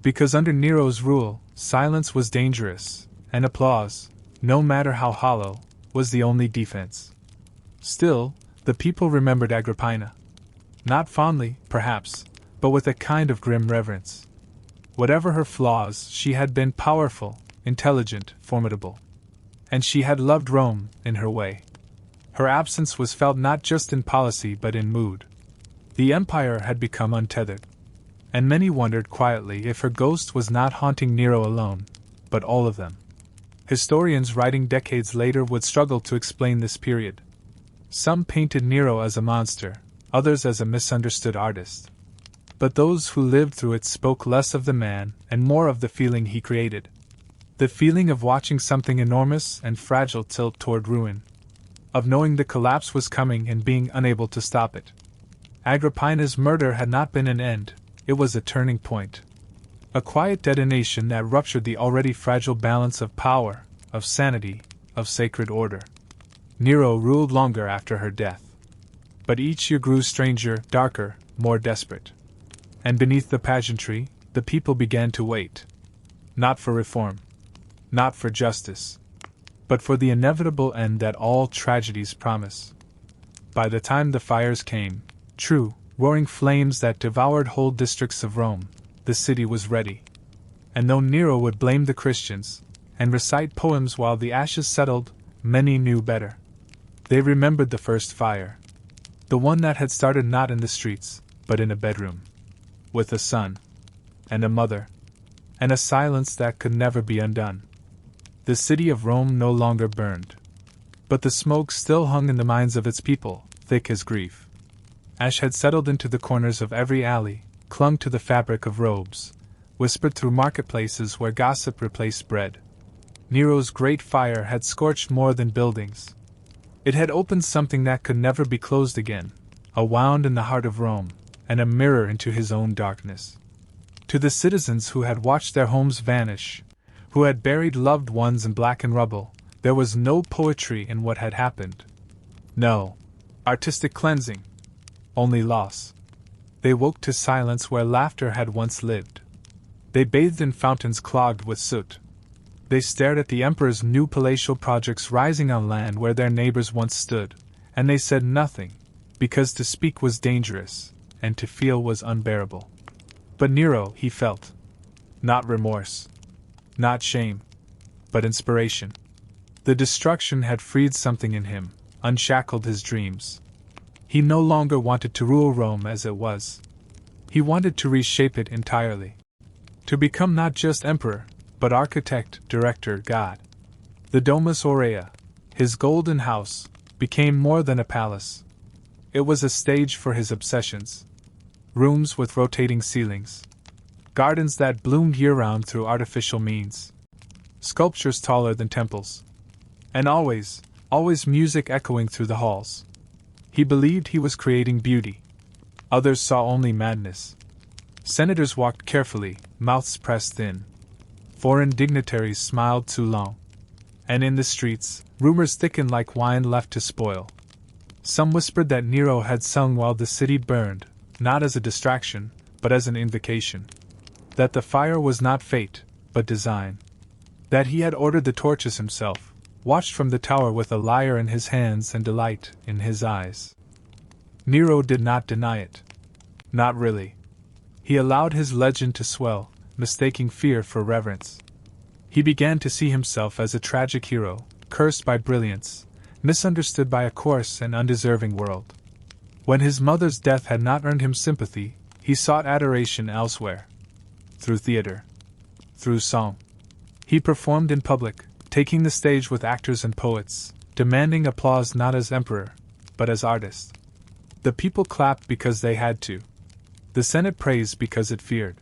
Because under Nero's rule, silence was dangerous, and applause, no matter how hollow, was the only defense. Still, the people remembered Agrippina. Not fondly, perhaps, but with a kind of grim reverence. Whatever her flaws, she had been powerful, intelligent, formidable. And she had loved Rome, in her way. Her absence was felt not just in policy but in mood. The empire had become untethered. And many wondered quietly if her ghost was not haunting Nero alone, but all of them. Historians writing decades later would struggle to explain this period. Some painted Nero as a monster, others as a misunderstood artist. But those who lived through it spoke less of the man and more of the feeling he created. The feeling of watching something enormous and fragile tilt toward ruin. Of knowing the collapse was coming and being unable to stop it. Agrippina's murder had not been an end, it was a turning point. A quiet detonation that ruptured the already fragile balance of power, of sanity, of sacred order. Nero ruled longer after her death. But each year grew stranger, darker, more desperate. And beneath the pageantry, the people began to wait. Not for reform. Not for justice. But for the inevitable end that all tragedies promise. By the time the fires came, true, roaring flames that devoured whole districts of Rome, the city was ready. And though Nero would blame the Christians, and recite poems while the ashes settled, many knew better. They remembered the first fire. The one that had started not in the streets, but in a bedroom. With a son. And a mother. And a silence that could never be undone. The city of Rome no longer burned. But the smoke still hung in the minds of its people, thick as grief. Ash had settled into the corners of every alley, clung to the fabric of robes, whispered through marketplaces where gossip replaced bread. Nero's great fire had scorched more than buildings. It had opened something that could never be closed again, a wound in the heart of Rome, and a mirror into his own darkness. To the citizens who had watched their homes vanish, who had buried loved ones in blackened rubble, there was no poetry in what had happened. No artistic cleansing. Only loss. They woke to silence where laughter had once lived. They bathed in fountains clogged with soot. They stared at the emperor's new palatial projects rising on land where their neighbors once stood, and they said nothing, because to speak was dangerous, and to feel was unbearable. But Nero, he felt. Not remorse. Not shame. But inspiration. The destruction had freed something in him, unshackled his dreams. He no longer wanted to rule Rome as it was. He wanted to reshape it entirely. To become not just emperor, but architect, director, god. The Domus Aurea, his golden house, became more than a palace. It was a stage for his obsessions. Rooms with rotating ceilings. Gardens that bloomed year-round through artificial means. Sculptures taller than temples. And always music echoing through the halls. He believed he was creating beauty. Others saw only madness. Senators walked carefully, mouths pressed thin. Foreign dignitaries smiled too long. And in the streets, rumors thickened like wine left to spoil. Some whispered that Nero had sung while the city burned, not as a distraction, but as an invocation. That the fire was not fate, but design. That he had ordered the torches himself, watched from the tower with a lyre in his hands and delight in his eyes. Nero did not deny it. Not really. He allowed his legend to swell, mistaking fear for reverence. He began to see himself as a tragic hero, cursed by brilliance, misunderstood by a coarse and undeserving world. When his mother's death had not earned him sympathy, he sought adoration elsewhere. Through theater. Through song. He performed in public, taking the stage with actors and poets, demanding applause not as emperor, but as artist. The people clapped because they had to. The Senate praised because it feared.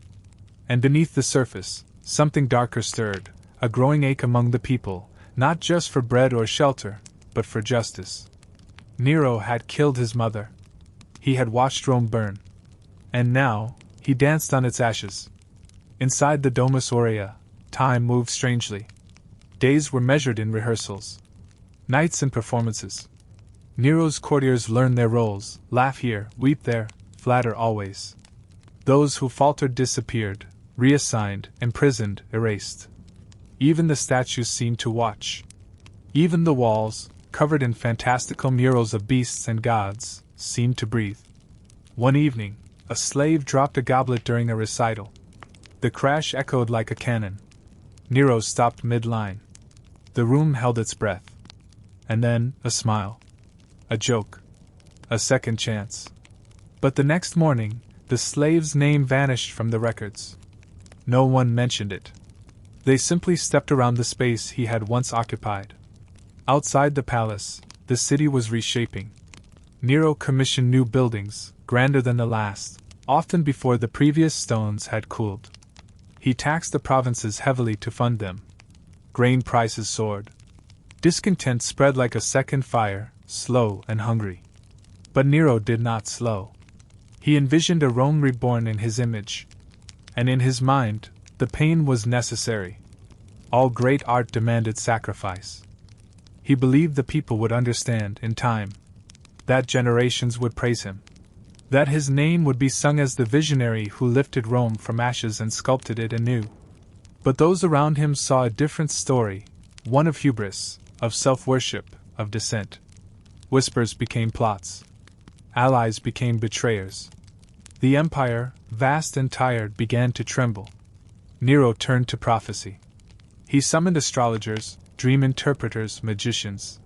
And beneath the surface, something darker stirred, a growing ache among the people, not just for bread or shelter, but for justice. Nero had killed his mother. He had watched Rome burn. And now, he danced on its ashes. Inside the Domus Aurea, time moved strangely. Days were measured in rehearsals. Nights in performances. Nero's courtiers learned their roles, laugh here, weep there, flatter always. Those who faltered disappeared, reassigned, imprisoned, erased. Even the statues seemed to watch. Even the walls, covered in fantastical murals of beasts and gods, seemed to breathe. One evening, a slave dropped a goblet during a recital. The crash echoed like a cannon. Nero stopped mid-line. The room held its breath. And then, a smile. A joke. A second chance. But the next morning, the slave's name vanished from the records. No one mentioned it. They simply stepped around the space he had once occupied. Outside the palace, the city was reshaping. Nero commissioned new buildings, grander than the last, often before the previous stones had cooled. He taxed the provinces heavily to fund them. Grain prices soared. Discontent spread like a second fire, slow and hungry. But Nero did not slow. He envisioned a Rome reborn in his image. And in his mind, the pain was necessary. All great art demanded sacrifice. He believed the people would understand in time. That generations would praise him. That his name would be sung as the visionary who lifted Rome from ashes and sculpted it anew. But those around him saw a different story, one of hubris, of self-worship, of dissent. Whispers became plots. Allies became betrayers. The empire, vast and tired, began to tremble. Nero turned to prophecy. He summoned astrologers, dream interpreters, magicians.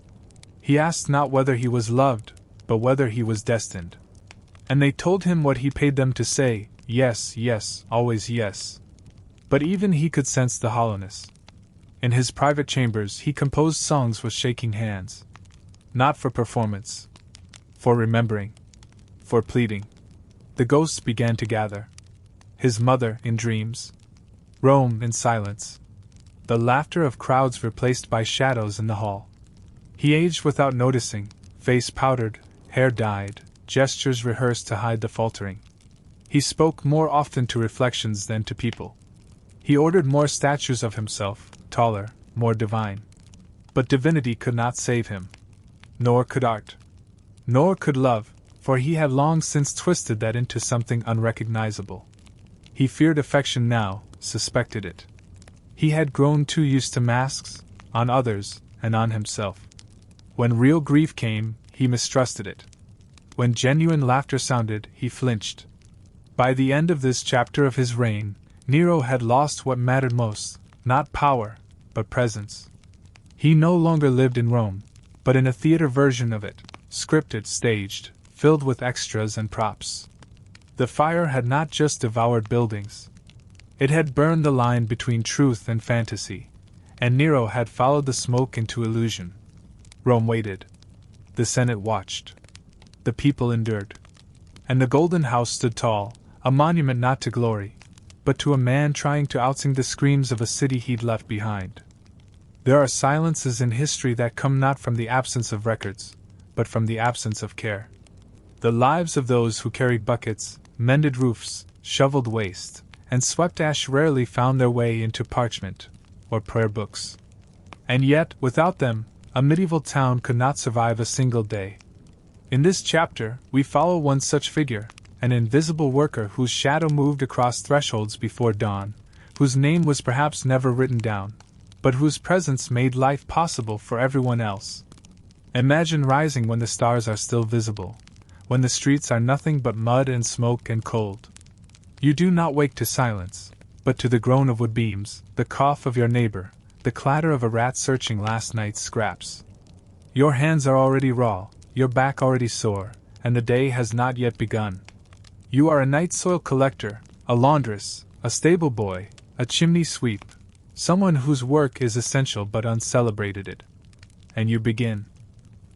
He asked not whether he was loved, but whether he was destined. And they told him what he paid them to say, yes, yes, always yes. But even he could sense the hollowness. In his private chambers he composed songs with shaking hands. Not for performance. For remembering. For pleading. The ghosts began to gather. His mother in dreams. Rome in silence. The laughter of crowds replaced by shadows in the hall. He aged without noticing, face powdered, hair dyed, gestures rehearsed to hide the faltering. He spoke more often to reflections than to people. He ordered more statues of himself, taller, more divine. But divinity could not save him. Nor could art. Nor could love, for he had long since twisted that into something unrecognizable. He feared affection now, suspected it. He had grown too used to masks, on others, and on himself. When real grief came, he mistrusted it. When genuine laughter sounded, he flinched. By the end of this chapter of his reign, Nero had lost what mattered most, not power, but presence. He no longer lived in Rome, but in a theater version of it, scripted, staged, filled with extras and props. The fire had not just devoured buildings. It had burned the line between truth and fantasy, and Nero had followed the smoke into illusion. Rome waited. The Senate watched. The people endured. And the Golden House stood tall, a monument not to glory, but to a man trying to outsing the screams of a city he'd left behind. There are silences in history that come not from the absence of records, but from the absence of care. The lives of those who carried buckets, mended roofs, shoveled waste, and swept ash rarely found their way into parchment or prayer books. And yet, without them, a medieval town could not survive a single day. In this chapter, we follow one such figure, an invisible worker whose shadow moved across thresholds before dawn, whose name was perhaps never written down, but whose presence made life possible for everyone else. Imagine rising when the stars are still visible, when the streets are nothing but mud and smoke and cold. You do not wake to silence, but to the groan of wood beams, the cough of your neighbor, the clatter of a rat searching last night's scraps. Your hands are already raw, your back already sore, and the day has not yet begun. You are a night soil collector, a laundress, a stable boy, a chimney sweep, someone whose work is essential but uncelebrated. And you begin.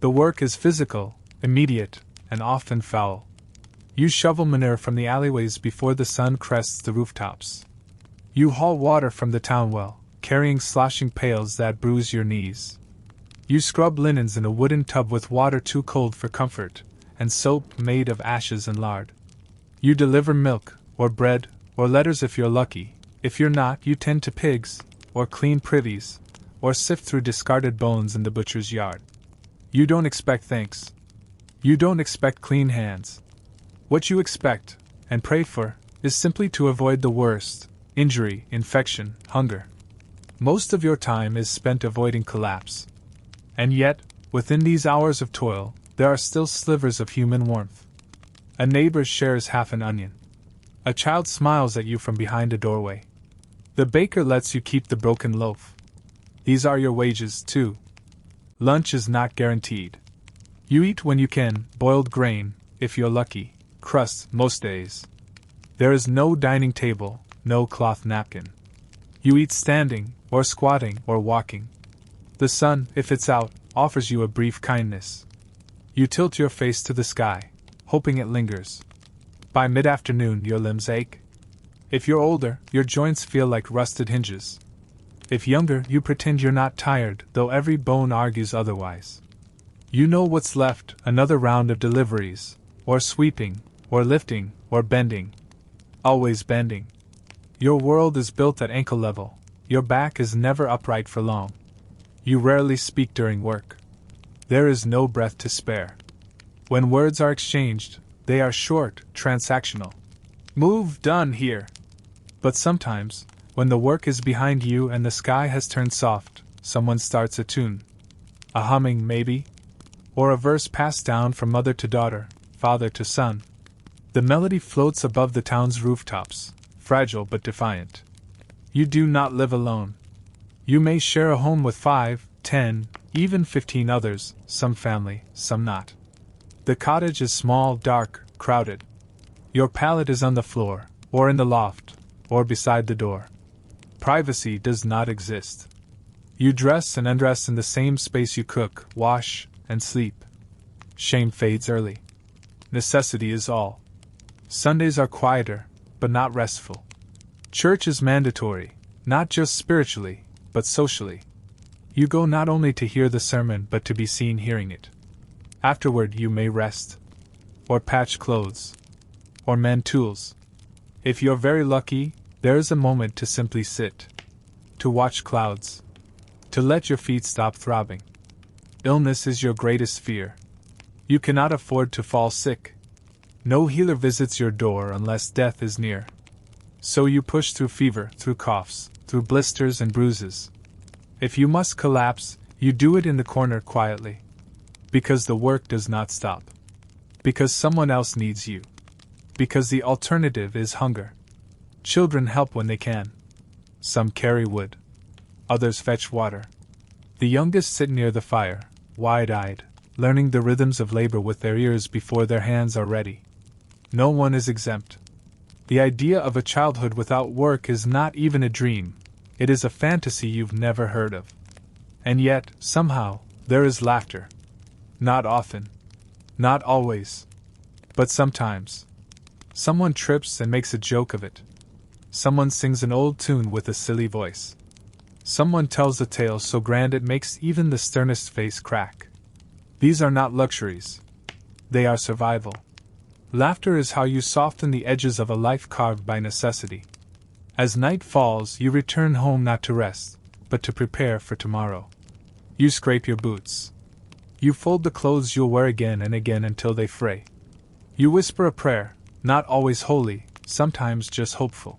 The work is physical, immediate, and often foul. You shovel manure from the alleyways before the sun crests the rooftops. You haul water from the town well, carrying sloshing pails that bruise your knees. You scrub linens in a wooden tub with water too cold for comfort, and soap made of ashes and lard. You deliver milk, or bread, or letters if you're lucky. If you're not, you tend to pigs, or clean privies, or sift through discarded bones in the butcher's yard. You don't expect thanks. You don't expect clean hands. What you expect, and pray for, is simply to avoid the worst: injury, infection, hunger. Most of your time is spent avoiding collapse. And yet, within these hours of toil, there are still slivers of human warmth. A neighbor shares half an onion. A child smiles at you from behind a doorway. The baker lets you keep the broken loaf. These are your wages, too. Lunch is not guaranteed. You eat when you can, boiled grain, if you're lucky, crust most days. There is no dining table, no cloth napkin. You eat standing, or squatting, or walking. The sun, if it's out, offers you a brief kindness. You tilt your face to the sky, hoping it lingers. By mid-afternoon your limbs ache. If you're older, your joints feel like rusted hinges. If younger, you pretend you're not tired, though every bone argues otherwise. You know what's left: another round of deliveries, or sweeping, or lifting, or bending. Always bending. Your world is built at ankle level. Your back is never upright for long. You rarely speak during work. There is no breath to spare. When words are exchanged, they are short, transactional. Move, done, here. But sometimes, when the work is behind you and the sky has turned soft, someone starts a tune. A humming, maybe? Or a verse passed down from mother to daughter, father to son. The melody floats above the town's rooftops, fragile but defiant. You do not live alone. You may share a home with 5, 10, even 15 others, some family, some not. The cottage is small, dark, crowded. Your pallet is on the floor, or in the loft, or beside the door. Privacy does not exist. You dress and undress in the same space you cook, wash, and sleep. Shame fades early. Necessity is all. Sundays are quieter, but not restful. Church is mandatory, not just spiritually, but socially. You go not only to hear the sermon but to be seen hearing it. Afterward you may rest, or patch clothes, or mend tools. If you're very lucky, there is a moment to simply sit, to watch clouds, to let your feet stop throbbing. Illness is your greatest fear. You cannot afford to fall sick. No healer visits your door unless death is near. So you push through fever, through coughs, through blisters and bruises. If you must collapse, you do it in the corner quietly. Because the work does not stop. Because someone else needs you. Because the alternative is hunger. Children help when they can. Some carry wood. Others fetch water. The youngest sit near the fire, wide-eyed, learning the rhythms of labor with their ears before their hands are ready. No one is exempt. The idea of a childhood without work is not even a dream. It is a fantasy you've never heard of. And yet, somehow, there is laughter. Not often. Not always. But sometimes. Someone trips and makes a joke of it. Someone sings an old tune with a silly voice. Someone tells a tale so grand it makes even the sternest face crack. These are not luxuries. They are survival. Laughter is how you soften the edges of a life carved by necessity. As night falls, you return home not to rest, but to prepare for tomorrow. You scrape your boots. You fold the clothes you'll wear again and again until they fray. You whisper a prayer, not always holy, sometimes just hopeful.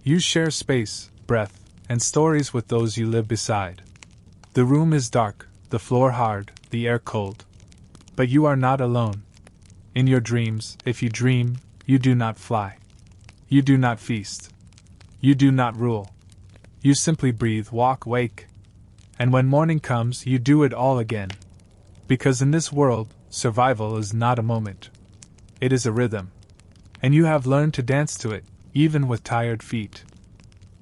You share space, breath, and stories with those you live beside. The room is dark, the floor hard, the air cold. But you are not alone. In your dreams, if you dream, you do not fly. You do not feast. You do not rule. You simply breathe, walk, wake. And when morning comes, you do it all again. Because in this world, survival is not a moment. It is a rhythm. And you have learned to dance to it, even with tired feet.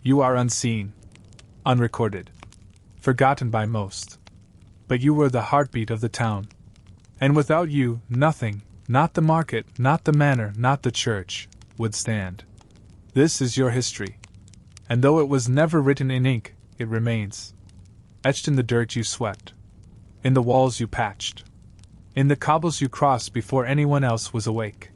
You are unseen, unrecorded, forgotten by most. But you were the heartbeat of the town. And without you, nothing, not the market, not the manor, not the church, would stand. This is your history. And though it was never written in ink, it remains. Etched in the dirt you swept. In the walls you patched. In the cobbles you crossed before anyone else was awake.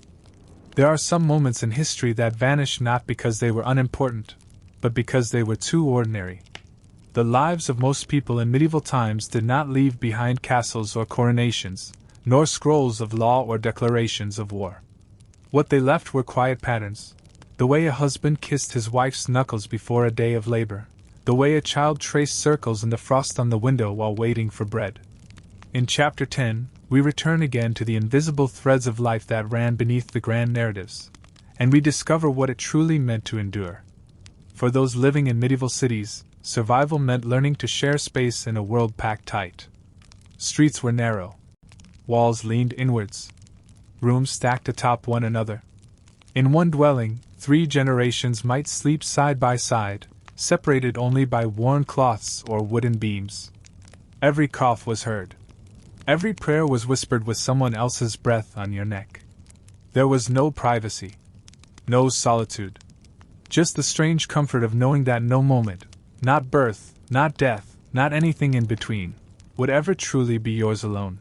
There are some moments in history that vanish not because they were unimportant, but because they were too ordinary. The lives of most people in medieval times did not leave behind castles or coronations, nor scrolls of law or declarations of war. What they left were quiet patterns. The way a husband kissed his wife's knuckles before a day of labor. The way a child traced circles in the frost on the window while waiting for bread. In Chapter 10, we return again to the invisible threads of life that ran beneath the grand narratives, and we discover what it truly meant to endure. For those living in medieval cities, survival meant learning to share space in a world packed tight. Streets were narrow. Walls leaned inwards. Rooms stacked atop one another. In one dwelling, 3 generations might sleep side by side, separated only by worn cloths or wooden beams. Every cough was heard. Every prayer was whispered with someone else's breath on your neck. There was no privacy. No solitude. Just the strange comfort of knowing that no moment, not birth, not death, not anything in between, would ever truly be yours alone.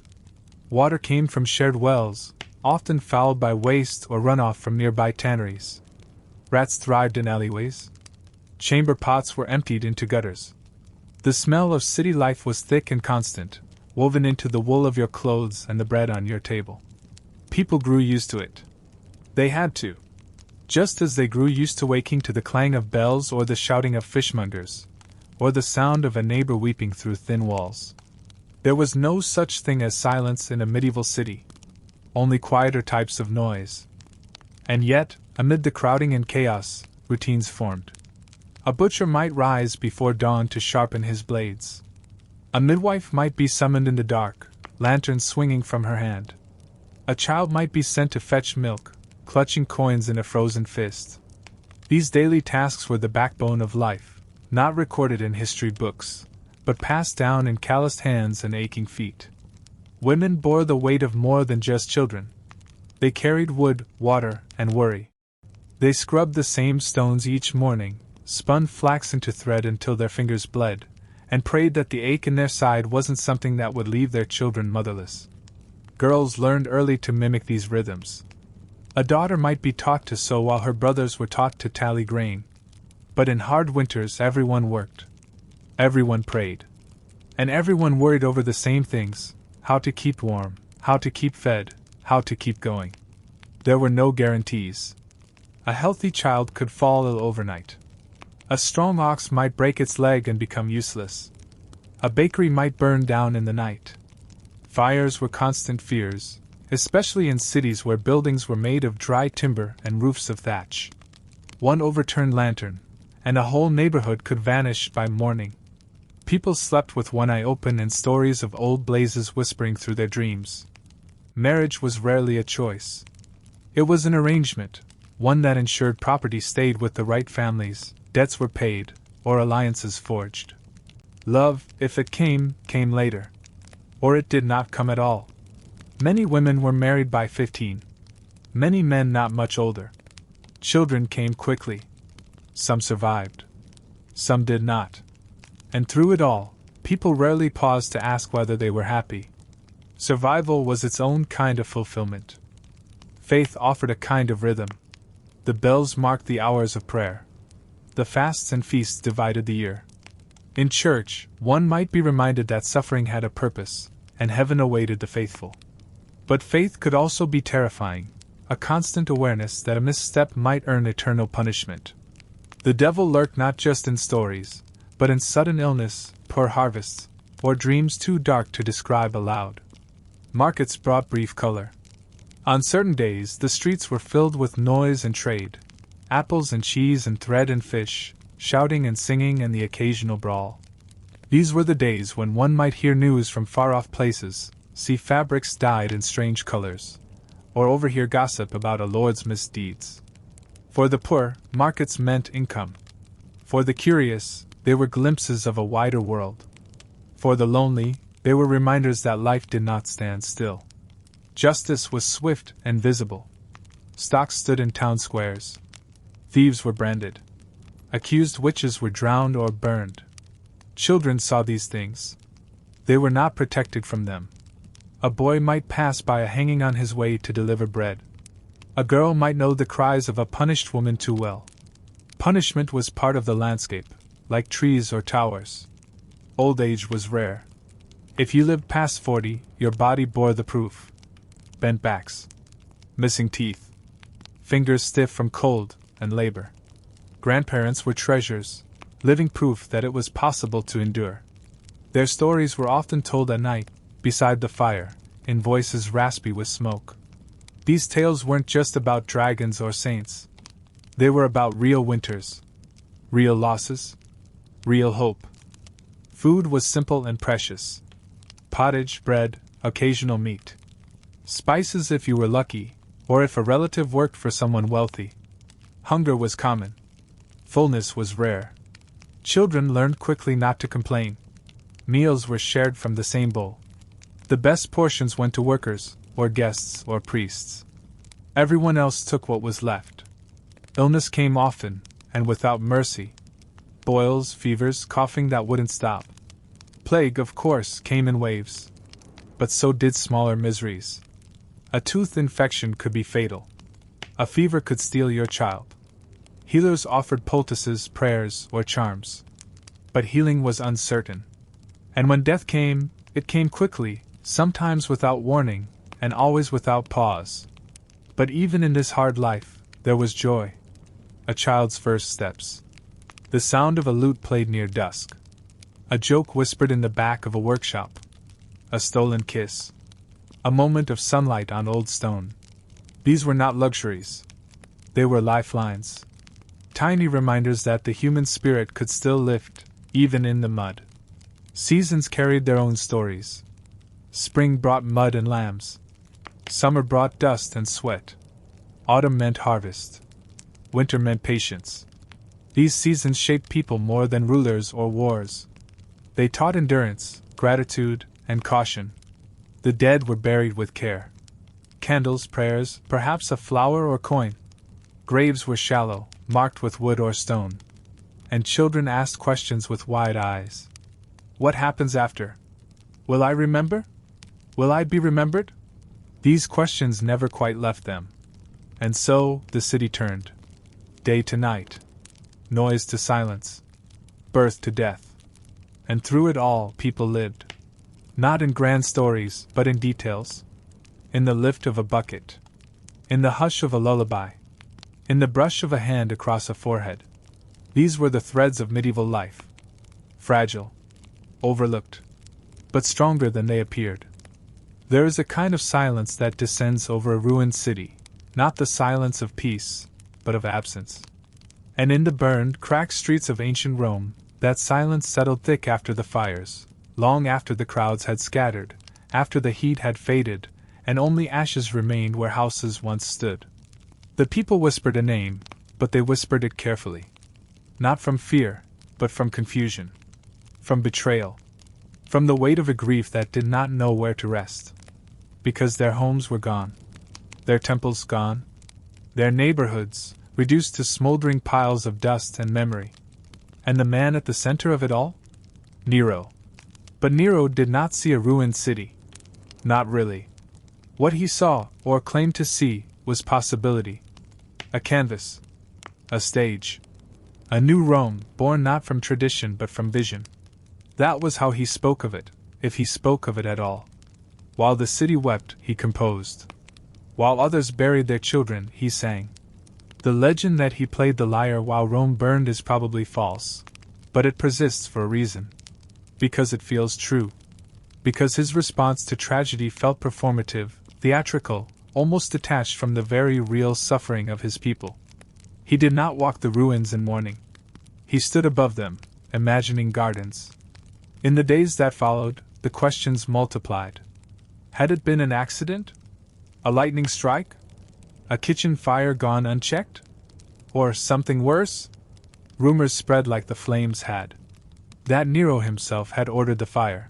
Water came from shared wells, often fouled by waste or runoff from nearby tanneries. Rats thrived in alleyways. Chamber pots were emptied into gutters. The smell of city life was thick and constant, woven into the wool of your clothes and the bread on your table. People grew used to it. They had to. Just as they grew used to waking to the clang of bells or the shouting of fishmongers, or the sound of a neighbor weeping through thin walls. There was no such thing as silence in a medieval city. Only quieter types of noise. And yet, amid the crowding and chaos, routines formed. A butcher might rise before dawn to sharpen his blades. A midwife might be summoned in the dark, lantern swinging from her hand. A child might be sent to fetch milk, clutching coins in a frozen fist. These daily tasks were the backbone of life, not recorded in history books, but passed down in calloused hands and aching feet. Women bore the weight of more than just children. They carried wood, water, and worry. They scrubbed the same stones each morning, spun flax into thread until their fingers bled, and prayed that the ache in their side wasn't something that would leave their children motherless. Girls learned early to mimic these rhythms. A daughter might be taught to sew while her brothers were taught to tally grain. But in hard winters everyone worked. Everyone prayed. And everyone worried over the same things: how to keep warm, how to keep fed, how to keep going. There were no guarantees. A healthy child could fall ill overnight. A strong ox might break its leg and become useless. A bakery might burn down in the night. Fires were constant fears, especially in cities where buildings were made of dry timber and roofs of thatch. One overturned lantern, and a whole neighborhood could vanish by morning. People slept with one eye open and stories of old blazes whispering through their dreams. Marriage was rarely a choice. It was an arrangement, one that ensured property stayed with the right families, debts were paid, or alliances forged. Love, if it came, came later. Or it did not come at all. Many women were married by 15. Many men not much older. Children came quickly. Some survived. Some did not. And through it all, people rarely paused to ask whether they were happy. Survival was its own kind of fulfillment. Faith offered a kind of rhythm. The bells marked the hours of prayer. The fasts and feasts divided the year. In church, one might be reminded that suffering had a purpose, and heaven awaited the faithful. But faith could also be terrifying, a constant awareness that a misstep might earn eternal punishment. The devil lurked not just in stories, but in sudden illness, poor harvests, or dreams too dark to describe aloud. Markets brought brief color. On certain days, the streets were filled with noise and trade: apples and cheese and thread and fish, shouting and singing and the occasional brawl. These were the days when one might hear news from far-off places, see fabrics dyed in strange colors, or overhear gossip about a lord's misdeeds. For the poor, markets meant income. For the curious, they were glimpses of a wider world. For the lonely, they were reminders that life did not stand still. Justice was swift and visible. Stocks stood in town squares. Thieves were branded. Accused witches were drowned or burned. Children saw these things. They were not protected from them. A boy might pass by a hanging on his way to deliver bread. A girl might know the cries of a punished woman too well. Punishment was part of the landscape, like trees or towers. Old age was rare. If you lived past 40, your body bore the proof. Bent backs. Missing teeth. Fingers stiff from cold and labor. Grandparents were treasures, living proof that it was possible to endure. Their stories were often told at night, beside the fire, in voices raspy with smoke. These tales weren't just about dragons or saints. They were about real winters, real losses, real hope. Food was simple and precious. Pottage, bread, occasional meat. Spices if you were lucky, or if a relative worked for someone wealthy. Hunger was common. Fullness was rare. Children learned quickly not to complain. Meals were shared from the same bowl. The best portions went to workers, or guests, or priests. Everyone else took what was left. Illness came often, and without mercy. Boils, fevers, coughing that wouldn't stop. Plague, of course, came in waves. But so did smaller miseries. A tooth infection could be fatal. A fever could steal your child. Healers offered poultices, prayers, or charms. But healing was uncertain. And when death came, it came quickly, sometimes without warning, and always without pause. But even in this hard life, there was joy. A child's first steps. The sound of a lute played near dusk. A joke whispered in the back of a workshop. A stolen kiss. A moment of sunlight on old stone. These were not luxuries. They were lifelines. Tiny reminders that the human spirit could still lift, even in the mud. Seasons carried their own stories. Spring brought mud and lambs. Summer brought dust and sweat. Autumn meant harvest. Winter meant patience. These seasons shaped people more than rulers or wars. They taught endurance, gratitude, and caution. The dead were buried with care. Candles, prayers, perhaps a flower or coin. Graves were shallow, marked with wood or stone. And children asked questions with wide eyes. What happens after? Will I remember? Will I be remembered? These questions never quite left them. And so, the city turned. Day to night. Noise to silence. Birth to death. And through it all, people lived. Not in grand stories, but in details. In the lift of a bucket. In the hush of a lullaby. In the brush of a hand across a forehead. These were the threads of medieval life. Fragile. Overlooked. But stronger than they appeared. There is a kind of silence that descends over a ruined city, not the silence of peace, but of absence. And in the burned, cracked streets of ancient Rome, that silence settled thick after the fires, long after the crowds had scattered, after the heat had faded, and only ashes remained where houses once stood. The people whispered a name, but they whispered it carefully. Not from fear, but from confusion. From betrayal. From the weight of a grief that did not know where to rest. Because their homes were gone. Their temples gone. Their neighborhoods, reduced to smoldering piles of dust and memory. And the man at the center of it all? Nero. But Nero did not see a ruined city. Not really. What he saw, or claimed to see, was possibility. A canvas. A stage. A new Rome, born not from tradition but from vision. That was how he spoke of it, if he spoke of it at all. While the city wept, he composed. While others buried their children, he sang. The legend that he played the lyre while Rome burned is probably false, but it persists for a reason. Because it feels true. Because his response to tragedy felt performative, theatrical, almost detached from the very real suffering of his people. He did not walk the ruins in mourning. He stood above them, imagining gardens. In the days that followed, the questions multiplied. Had it been an accident? A lightning strike? A kitchen fire gone unchecked? Or something worse? Rumors spread like the flames had. That Nero himself had ordered the fire.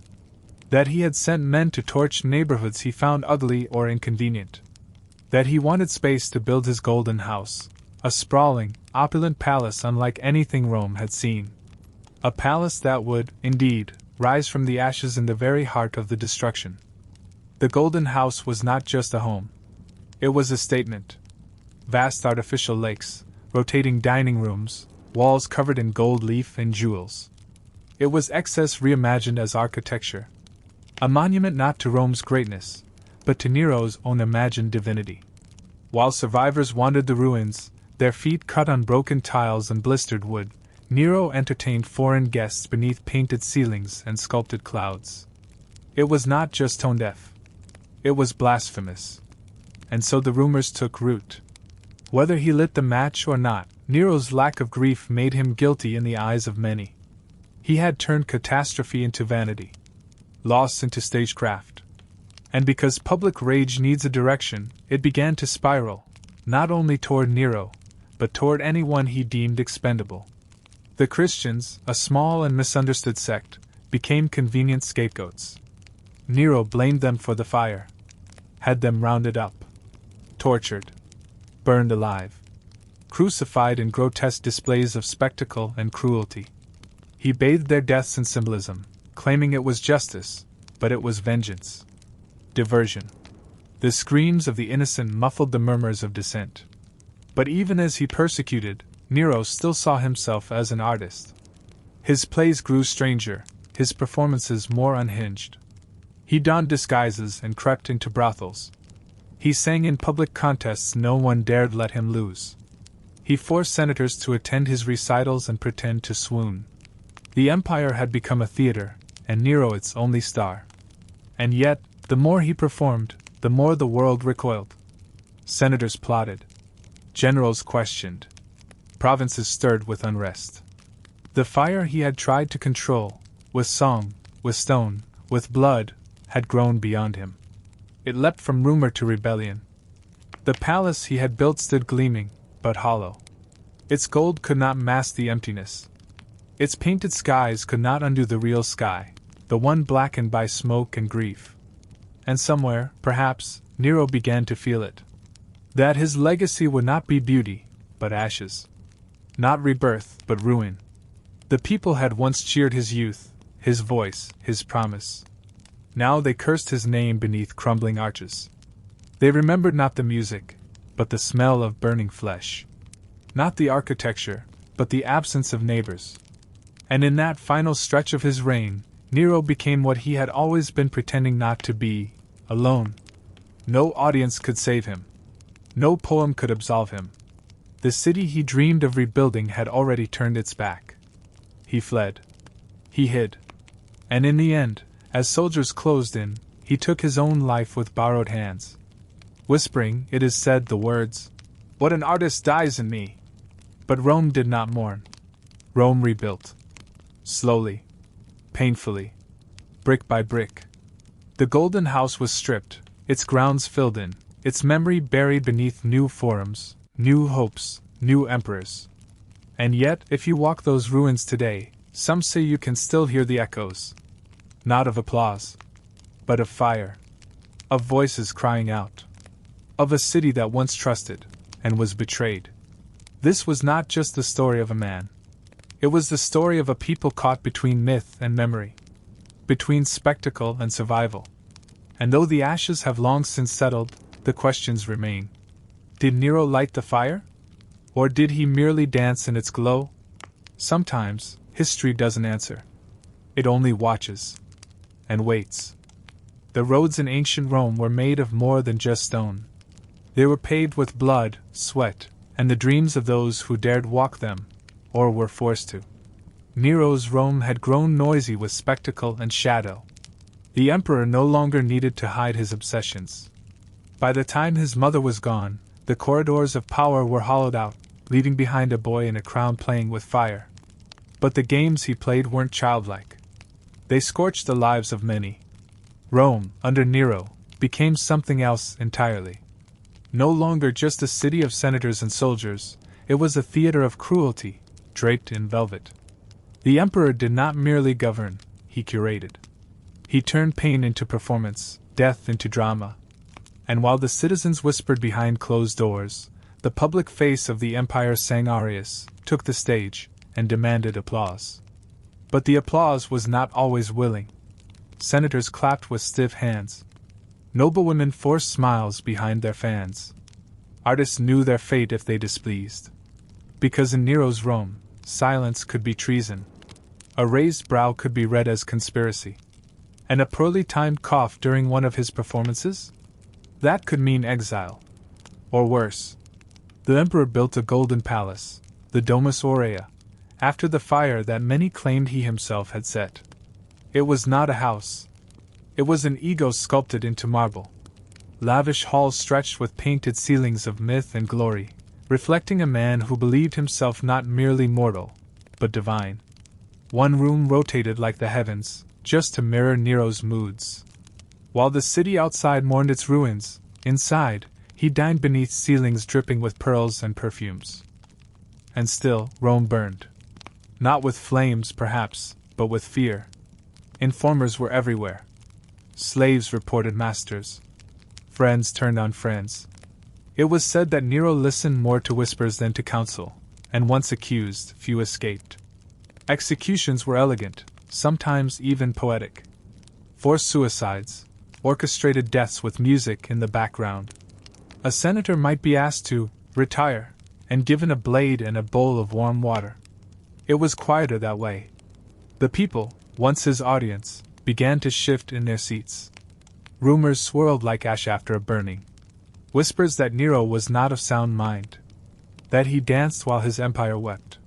That he had sent men to torch neighborhoods he found ugly or inconvenient. That he wanted space to build his golden house, a sprawling, opulent palace unlike anything Rome had seen. A palace that would, indeed, rise from the ashes in the very heart of the destruction. The golden house was not just a home. It was a statement. Vast artificial lakes, rotating dining rooms, walls covered in gold leaf and jewels. It was excess reimagined as architecture. A monument not to Rome's greatness, but to Nero's own imagined divinity. While survivors wandered the ruins, their feet cut on broken tiles and blistered wood, Nero entertained foreign guests beneath painted ceilings and sculpted clouds. It was not just tone deaf. It was blasphemous. And so the rumors took root. Whether he lit the match or not, Nero's lack of grief made him guilty in the eyes of many. He had turned catastrophe into vanity. Loss into stagecraft. And because public rage needs a direction, it began to spiral, not only toward Nero, but toward anyone he deemed expendable. The Christians, a small and misunderstood sect, became convenient scapegoats. Nero blamed them for the fire. Had them rounded up. Tortured. Burned alive. Crucified in grotesque displays of spectacle and cruelty. He bathed their deaths in symbolism, claiming it was justice, but it was vengeance. Diversion. The screams of the innocent muffled the murmurs of dissent. But even as he persecuted, Nero still saw himself as an artist. His plays grew stranger, his performances more unhinged. He donned disguises and crept into brothels. He sang in public contests no one dared let him lose. He forced senators to attend his recitals and pretend to swoon. The empire had become a theater, and Nero its only star. And yet, the more he performed, the more the world recoiled. Senators plotted. Generals questioned. Provinces stirred with unrest. The fire he had tried to control, with song, with stone, with blood, had grown beyond him. It leapt from rumor to rebellion. The palace he had built stood gleaming, but hollow. Its gold could not mask the emptiness. Its painted skies could not undo the real sky, the one blackened by smoke and grief. And somewhere, perhaps, Nero began to feel it. That his legacy would not be beauty, but ashes. Not rebirth, but ruin. The people had once cheered his youth, his voice, his promise. Now they cursed his name beneath crumbling arches. They remembered not the music, but the smell of burning flesh. Not the architecture, but the absence of neighbors. And in that final stretch of his reign, Nero became what he had always been pretending not to be, alone. No audience could save him. No poem could absolve him. The city he dreamed of rebuilding had already turned its back. He fled. He hid. And in the end, as soldiers closed in, he took his own life with borrowed hands. Whispering, it is said, the words, "What an artist dies in me!" But Rome did not mourn. Rome rebuilt. Slowly. Painfully. Brick by brick. The golden house was stripped, its grounds filled in, its memory buried beneath new forums, new hopes, new emperors. And yet, if you walk those ruins today, some say you can still hear the echoes. Not of applause, but of fire. Of voices crying out. Of a city that once trusted, and was betrayed. This was not just the story of a man. It was the story of a people caught between myth and memory. Between spectacle and survival. And though the ashes have long since settled, the questions remain. Did Nero light the fire? Or did he merely dance in its glow? Sometimes, history doesn't answer. It only watches. And waits. The roads in ancient Rome were made of more than just stone. They were paved with blood, sweat, and the dreams of those who dared walk them, or were forced to. Nero's Rome had grown noisy with spectacle and shadow. The emperor no longer needed to hide his obsessions. By the time his mother was gone, the corridors of power were hollowed out, leaving behind a boy in a crown playing with fire. But the games he played weren't childlike. They scorched the lives of many. Rome, under Nero, became something else entirely. No longer just a city of senators and soldiers, it was a theater of cruelty, draped in velvet. The emperor did not merely govern, he curated. He turned pain into performance, death into drama. And while the citizens whispered behind closed doors, the public face of the empire sang arias, took the stage, and demanded applause. But the applause was not always willing. Senators clapped with stiff hands. Noblewomen forced smiles behind their fans. Artists knew their fate if they displeased. Because in Nero's Rome, silence could be treason. A raised brow could be read as conspiracy. And a poorly timed cough during one of his performances? That could mean exile. Or worse. The emperor built a golden palace, the Domus Aurea, after the fire that many claimed he himself had set. It was not a house. It was an ego sculpted into marble. Lavish halls stretched with painted ceilings of myth and glory, reflecting a man who believed himself not merely mortal, but divine. One room rotated like the heavens, just to mirror Nero's moods. While the city outside mourned its ruins, inside, he dined beneath ceilings dripping with pearls and perfumes. And still, Rome burned. Not with flames, perhaps, but with fear. Informers were everywhere. Slaves reported masters. Friends turned on friends. It was said that Nero listened more to whispers than to counsel, and once accused, few escaped. Executions were elegant, sometimes even poetic. Forced suicides, orchestrated deaths with music in the background. A senator might be asked to retire, and given a blade and a bowl of warm water. It was quieter that way. The people, once his audience, began to shift in their seats. Rumors swirled like ash after a burning. Whispers that Nero was not of sound mind. That he danced while his empire wept.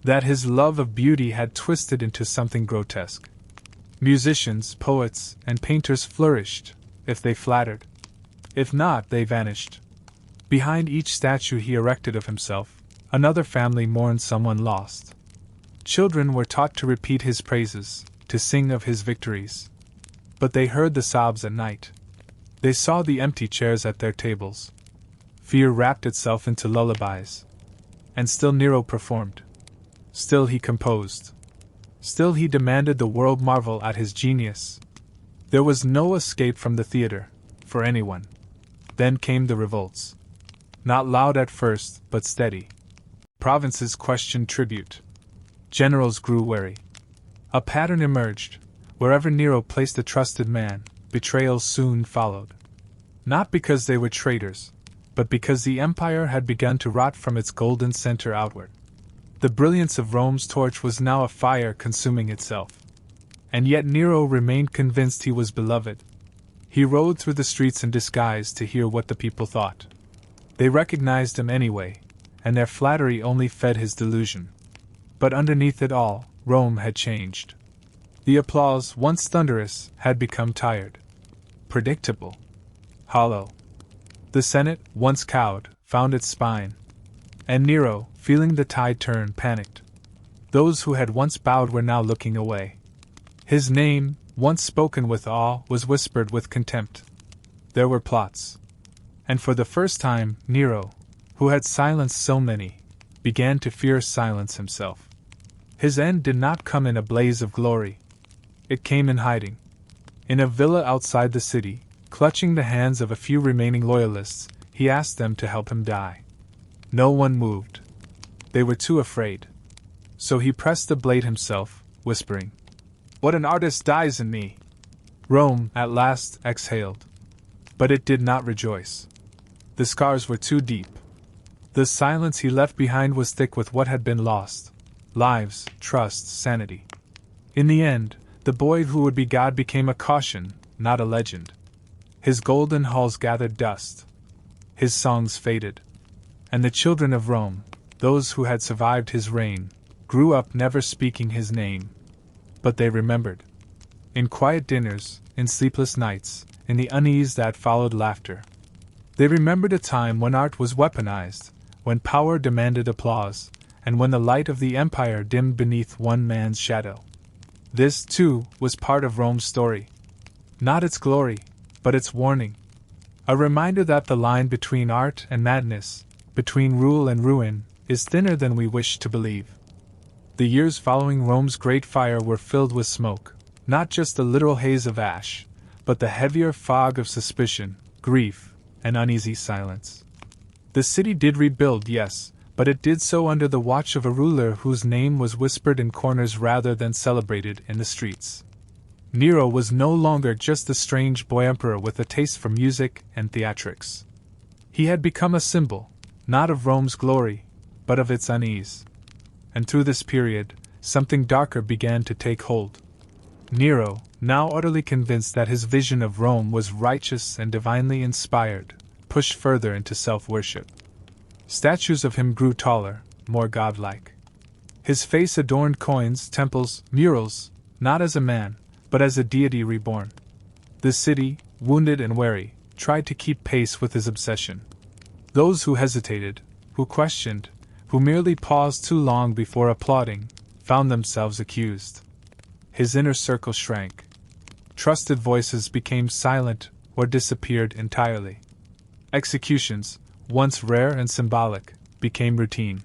That his love of beauty had twisted into something grotesque. Musicians, poets, and painters flourished, if they flattered. If not, they vanished. Behind each statue he erected of himself, another family mourned someone lost. Children were taught to repeat his praises, to sing of his victories. But they heard the sobs at night. They saw the empty chairs at their tables. Fear wrapped itself into lullabies. And still Nero performed. Still he composed. Still he demanded the world marvel at his genius. There was no escape from the theater, for anyone. Then came the revolts. Not loud at first, but steady. Provinces questioned tribute. Generals grew wary. A pattern emerged. Wherever Nero placed a trusted man, betrayals soon followed. Not because they were traitors, but because the empire had begun to rot from its golden center outward. The brilliance of Rome's torch was now a fire consuming itself. And yet Nero remained convinced he was beloved. He rode through the streets in disguise to hear what the people thought. They recognized him anyway, and their flattery only fed his delusion. But underneath it all, Rome had changed. The applause, once thunderous, had become tired. Predictable. Hollow. The Senate, once cowed, found its spine. And Nero, feeling the tide turn, panicked. Those who had once bowed were now looking away. His name, once spoken with awe, was whispered with contempt. There were plots. And for the first time, Nero, who had silenced so many, began to fear silence himself. His end did not come in a blaze of glory. It came in hiding. In a villa outside the city, clutching the hands of a few remaining loyalists, he asked them to help him die. No one moved. They were too afraid. So he pressed the blade himself, whispering, "What an artist dies in me!" Rome, at last, exhaled. But it did not rejoice. The scars were too deep. The silence he left behind was thick with what had been lost: lives, trust, sanity. In the end, the boy who would be God became a caution, not a legend. His golden halls gathered dust. His songs faded. And the children of Rome, those who had survived his reign, grew up never speaking his name. But they remembered. In quiet dinners, in sleepless nights, in the unease that followed laughter. They remembered a time when art was weaponized, when power demanded applause, and when the light of the empire dimmed beneath one man's shadow. This, too, was part of Rome's story. Not its glory, but its warning. A reminder that the line between art and madness, between rule and ruin, is thinner than we wish to believe. The years following Rome's great fire were filled with smoke, not just the literal haze of ash, but the heavier fog of suspicion, grief, and uneasy silence. The city did rebuild, yes, but it did so under the watch of a ruler whose name was whispered in corners rather than celebrated in the streets. Nero was no longer just the strange boy emperor with a taste for music and theatrics. He had become a symbol, not of Rome's glory, but of its unease. And through this period, something darker began to take hold. Nero, now utterly convinced that his vision of Rome was righteous and divinely inspired, pushed further into self-worship. Statues of him grew taller, more godlike. His face adorned coins, temples, murals, not as a man, but as a deity reborn. The city, wounded and wary, tried to keep pace with his obsession. Those who hesitated, who questioned, who merely paused too long before applauding, found themselves accused. His inner circle shrank. Trusted voices became silent or disappeared entirely. Executions, once rare and symbolic, became routine.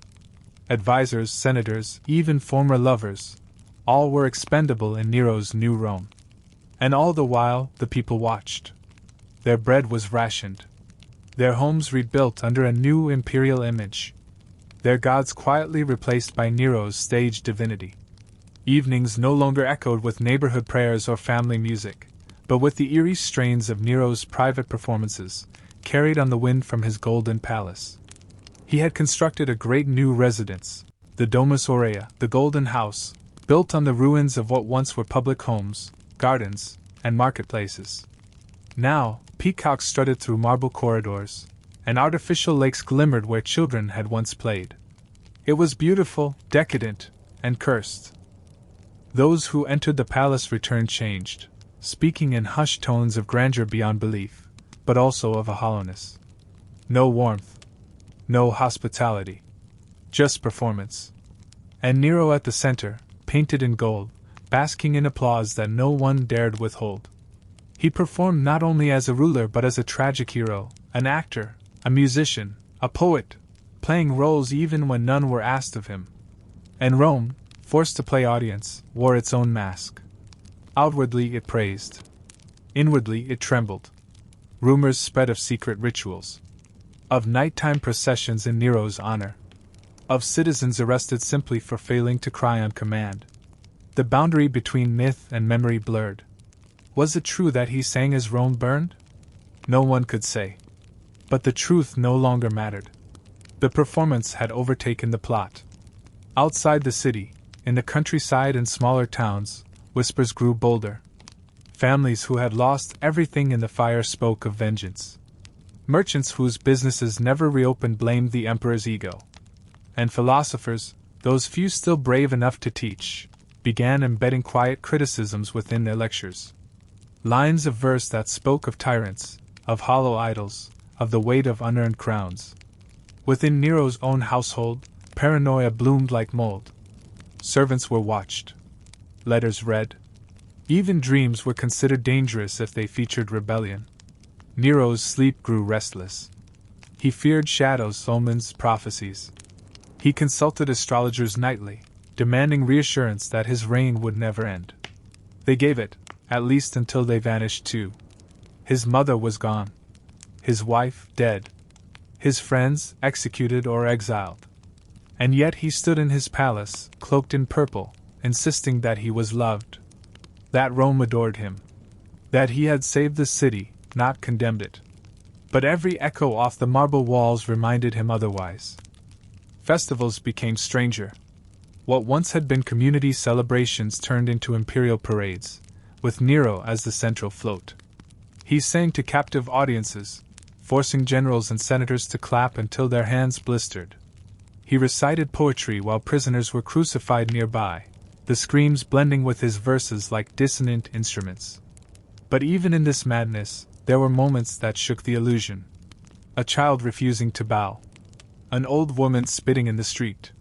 Advisors, senators, even former lovers, all were expendable in Nero's new Rome. And all the while, the people watched. Their bread was rationed. Their homes rebuilt under a new imperial image. Their gods quietly replaced by Nero's staged divinity. Evenings no longer echoed with neighborhood prayers or family music, but with the eerie strains of Nero's private performances, carried on the wind from his golden palace. He had constructed a great new residence, the Domus Aurea, the Golden House, built on the ruins of what once were public homes, gardens, and marketplaces. Now, peacocks strutted through marble corridors, and artificial lakes glimmered where children had once played. It was beautiful, decadent, and cursed. Those who entered the palace returned changed, speaking in hushed tones of grandeur beyond belief, but also of a hollowness. No warmth. No hospitality. Just performance. And Nero at the center, painted in gold, basking in applause that no one dared withhold. He performed not only as a ruler but as a tragic hero, an actor, a musician, a poet, playing roles even when none were asked of him. And Rome, forced to play audience, wore its own mask. Outwardly it praised. Inwardly it trembled. Rumors spread of secret rituals, of nighttime processions in Nero's honor, of citizens arrested simply for failing to cry on command. The boundary between myth and memory blurred. Was it true that he sang as Rome burned? No one could say. But the truth no longer mattered. The performance had overtaken the plot. Outside the city, in the countryside and smaller towns, whispers grew bolder. Families who had lost everything in the fire spoke of vengeance. Merchants whose businesses never reopened blamed the emperor's ego. And philosophers, those few still brave enough to teach, began embedding quiet criticisms within their lectures. Lines of verse that spoke of tyrants, of hollow idols, of the weight of unearned crowns. Within Nero's own household, paranoia bloomed like mold. Servants were watched. Letters read. Even dreams were considered dangerous if they featured rebellion. Nero's sleep grew restless. He feared shadows, omens, prophecies. He consulted astrologers nightly, demanding reassurance that his reign would never end. They gave it, at least until they vanished too. His mother was gone. His wife dead. His friends executed or exiled. And yet he stood in his palace, cloaked in purple, insisting that he was loved. That Rome adored him. That he had saved the city, not condemned it. But every echo off the marble walls reminded him otherwise. Festivals became stranger. What once had been community celebrations turned into imperial parades, with Nero as the central float. He sang to captive audiences, forcing generals and senators to clap until their hands blistered. He recited poetry while prisoners were crucified nearby, the screams blending with his verses like dissonant instruments. But even in this madness, there were moments that shook the illusion. A child refusing to bow. An old woman spitting in the street.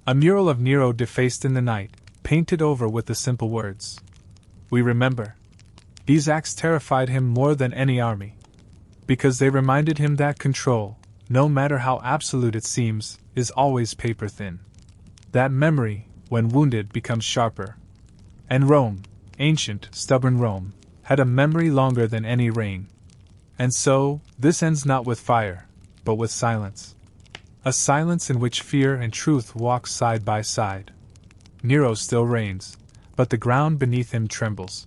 A mural of Nero defaced in the night, painted over with the simple words, "We remember." These acts terrified him more than any army, because they reminded him that control, no matter how absolute it seems, is always paper thin. That memory, when wounded, becomes sharper. And Rome, ancient, stubborn Rome, had a memory longer than any reign. And so, this ends not with fire, but with silence. A silence in which fear and truth walk side by side. Nero still reigns, but the ground beneath him trembles.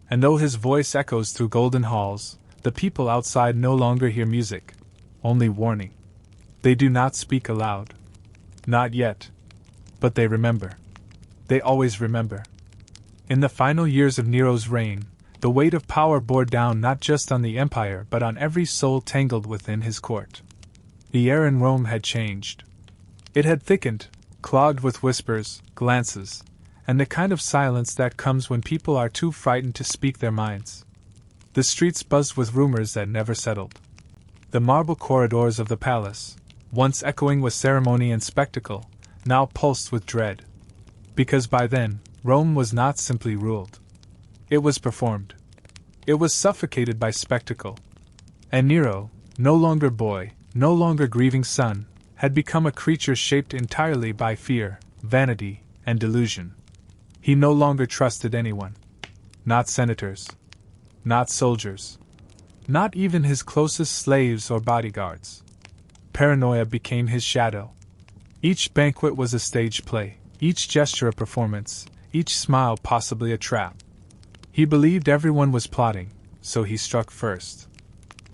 And though his voice echoes through golden halls, the people outside no longer hear music, only warning. They do not speak aloud. Not yet. But they remember. They always remember. In the final years of Nero's reign, the weight of power bore down not just on the empire but on every soul tangled within his court. The air in Rome had changed. It had thickened, clogged with whispers, glances, and the kind of silence that comes when people are too frightened to speak their minds. The streets buzzed with rumors that never settled. The marble corridors of the palace, once echoing with ceremony and spectacle, now pulsed with dread. Because by then, Rome was not simply ruled. It was performed. It was suffocated by spectacle. And Nero, no longer boy, no longer grieving son, had become a creature shaped entirely by fear, vanity, and delusion. He no longer trusted anyone. Not senators. Not soldiers. Not even his closest slaves or bodyguards. Paranoia became his shadow. Each banquet was a stage play, each gesture a performance, each smile possibly a trap. He believed everyone was plotting, so he struck first.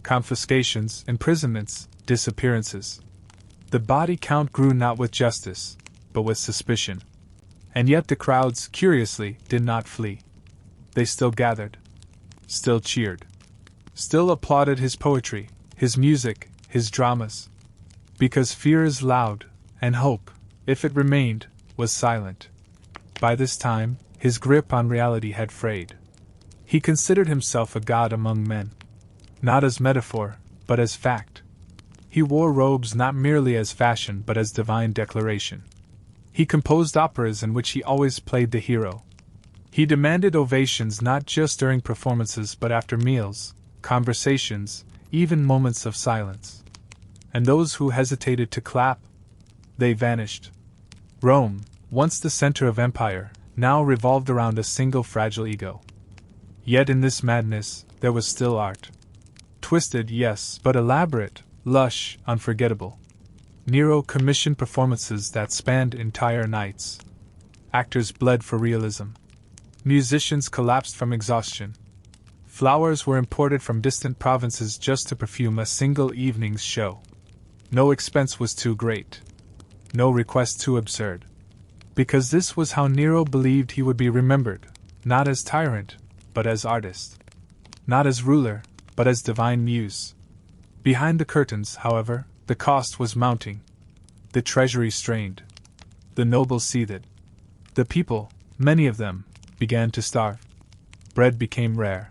Confiscations, imprisonments, disappearances. The body count grew not with justice, but with suspicion. And yet the crowds, curiously, did not flee. They still gathered. Still cheered. Still applauded his poetry, his music, his dramas. Because fear is loud, and hope, if it remained, was silent. By this time, his grip on reality had frayed. He considered himself a god among men. Not as metaphor, but as fact. He wore robes not merely as fashion but as divine declaration. He composed operas in which he always played the hero. He demanded ovations not just during performances but after meals, conversations, even moments of silence. And those who hesitated to clap, they vanished. Rome, once the center of empire, now revolved around a single fragile ego. Yet in this madness, there was still art. Twisted, yes, but elaborate, lush, unforgettable. Nero commissioned performances that spanned entire nights. Actors bled for realism. Musicians collapsed from exhaustion. Flowers were imported from distant provinces just to perfume a single evening's show. No expense was too great. No request too absurd. Because this was how Nero believed he would be remembered, not as tyrant, but as artist. Not as ruler, but as divine muse. Behind the curtains, however, the cost was mounting. The treasury strained. The nobles seethed. The people, many of them, began to starve. Bread became rare.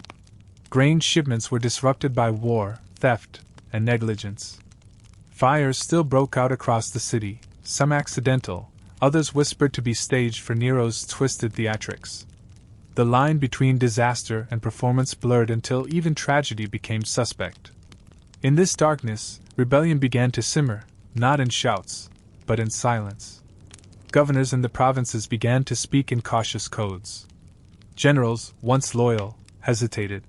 Grain shipments were disrupted by war, theft, and negligence. Fires still broke out across the city, some accidental, others whispered to be staged for Nero's twisted theatrics. The line between disaster and performance blurred until even tragedy became suspect. In this darkness, rebellion began to simmer, not in shouts, but in silence. Governors in the provinces began to speak in cautious codes. Generals, once loyal, hesitated.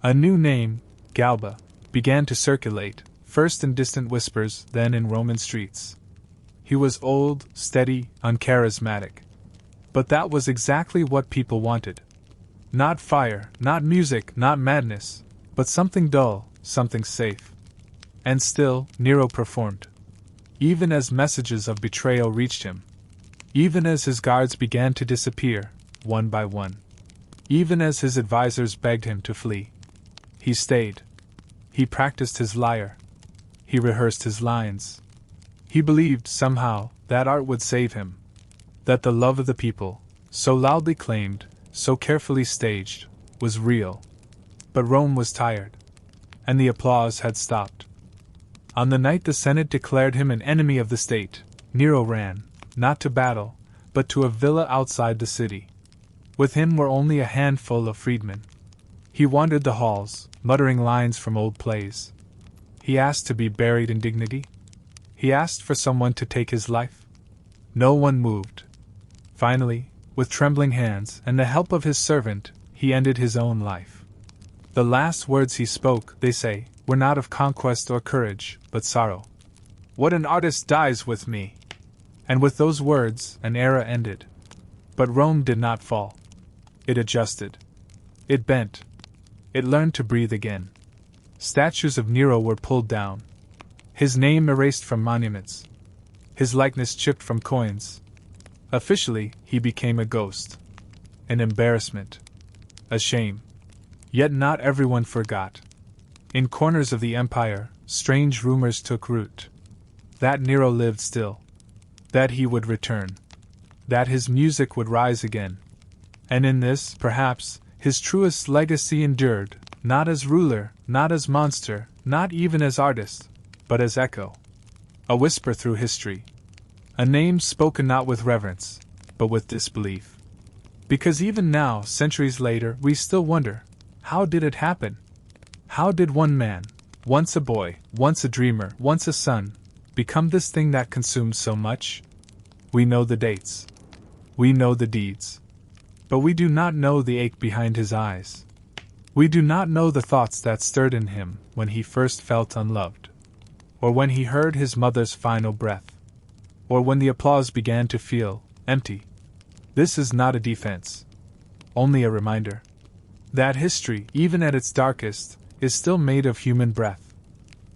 A new name, Galba, began to circulate, first in distant whispers, then in Roman streets. He was old, steady, uncharismatic. But that was exactly what people wanted. Not fire, not music, not madness, but something dull, something safe. And still, Nero performed. Even as messages of betrayal reached him. Even as his guards began to disappear, one by one. Even as his advisors begged him to flee. He stayed. He practiced his lyre. He rehearsed his lines. He believed, somehow, that art would save him. That the love of the people, so loudly claimed, so carefully staged, was real. But Rome was tired. And the applause had stopped. On the night the Senate declared him an enemy of the state, Nero ran, not to battle, but to a villa outside the city. With him were only a handful of freedmen. He wandered the halls, muttering lines from old plays. He asked to be buried in dignity. He asked for someone to take his life. No one moved. Finally, with trembling hands and the help of his servant, he ended his own life. The last words he spoke, they say, were not of conquest or courage, but sorrow. "What an artist dies with me!" And with those words, an era ended. But Rome did not fall. It adjusted. It bent. It learned to breathe again. Statues of Nero were pulled down. His name erased from monuments. His likeness chipped from coins. Officially, he became a ghost. An embarrassment. A shame. Yet not everyone forgot. In corners of the empire, strange rumors took root. That Nero lived still. That he would return. That his music would rise again. And in this, perhaps, his truest legacy endured, not as ruler, not as monster, not even as artist, but as echo. A whisper through history. A name spoken not with reverence, but with disbelief. Because even now, centuries later, we still wonder, how did it happen? How did one man, once a boy, once a dreamer, once a son, become this thing that consumes so much? We know the dates. We know the deeds. But we do not know the ache behind his eyes. We do not know the thoughts that stirred in him when he first felt unloved. Or when he heard his mother's final breath. Or when the applause began to feel empty. This is not a defense. Only a reminder. That history, even at its darkest, is still made of human breath.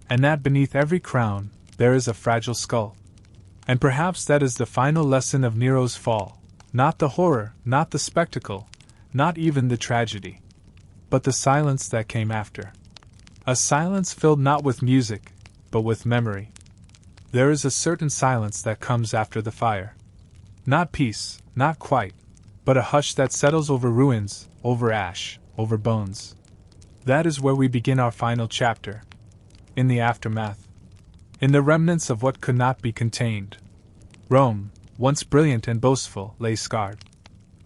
And that beneath every crown, there is a fragile skull. And perhaps that is the final lesson of Nero's fall. Not the horror, not the spectacle, not even the tragedy. But the silence that came after. A silence filled not with music, but with memory. There is a certain silence that comes after the fire. Not peace, not quite, but a hush that settles over ruins, over ash, over bones. That is where we begin our final chapter. In the aftermath. In the remnants of what could not be contained. Rome, once brilliant and boastful, lay scarred.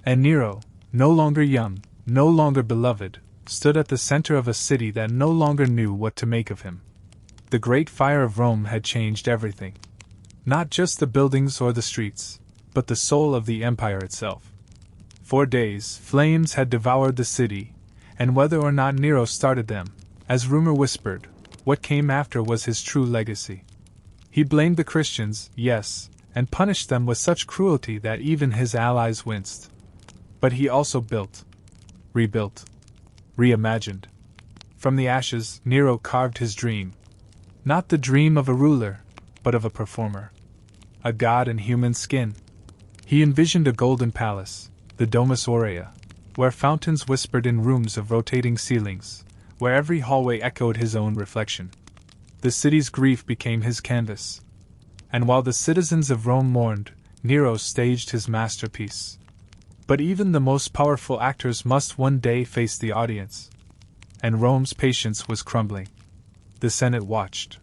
And Nero, no longer young, no longer beloved, stood at the center of a city that no longer knew what to make of him. The Great Fire of Rome had changed everything. Not just the buildings or the streets, but the soul of the empire itself. For days, flames had devoured the city, and whether or not Nero started them, as rumor whispered, what came after was his true legacy. He blamed the Christians, yes, and punished them with such cruelty that even his allies winced. But he also built, rebuilt, reimagined. From the ashes, Nero carved his dream. Not the dream of a ruler, but of a performer. A god in human skin. He envisioned a golden palace, the Domus Aurea, where fountains whispered in rooms of rotating ceilings, where every hallway echoed his own reflection. The city's grief became his canvas. And while the citizens of Rome mourned, Nero staged his masterpiece. But even the most powerful actors must one day face the audience. And Rome's patience was crumbling. The Senate watched.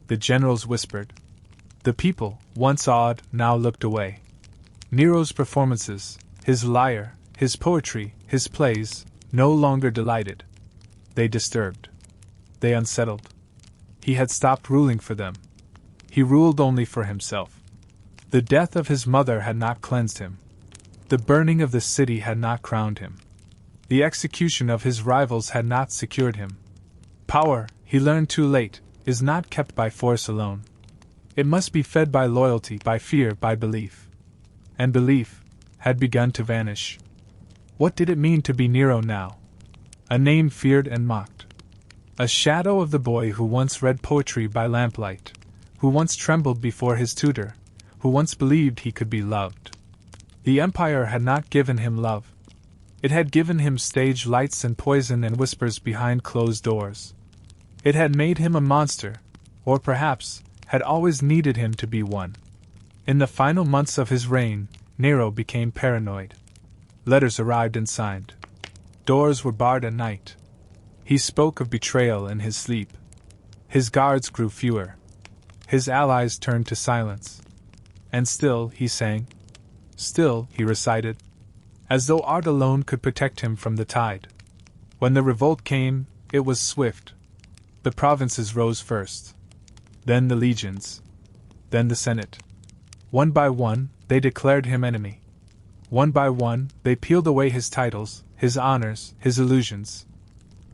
The generals whispered. The people, once awed, now looked away. Nero's performances, his lyre, his poetry, his plays, no longer delighted. They disturbed. They unsettled. He had stopped ruling for them. He ruled only for himself. The death of his mother had not cleansed him. The burning of the city had not crowned him. The execution of his rivals had not secured him. Power, he learned too late, is not kept by force alone. It must be fed by loyalty, by fear, by belief. And belief had begun to vanish. What did it mean to be Nero now? A name feared and mocked. A shadow of the boy who once read poetry by lamplight, who once trembled before his tutor, who once believed he could be loved. The empire had not given him love. It had given him stage lights and poison and whispers behind closed doors. It had made him a monster, or perhaps had always needed him to be one. In the final months of his reign, Nero became paranoid. Letters arrived unsigned. Doors were barred at night. He spoke of betrayal in his sleep. His guards grew fewer. His allies turned to silence. And still, he sang. Still, he recited. As though art alone could protect him from the tide. When the revolt came, it was swift. The provinces rose first. Then the legions. Then the Senate. One by one, they declared him enemy. One by one, they peeled away his titles, his honors, his illusions.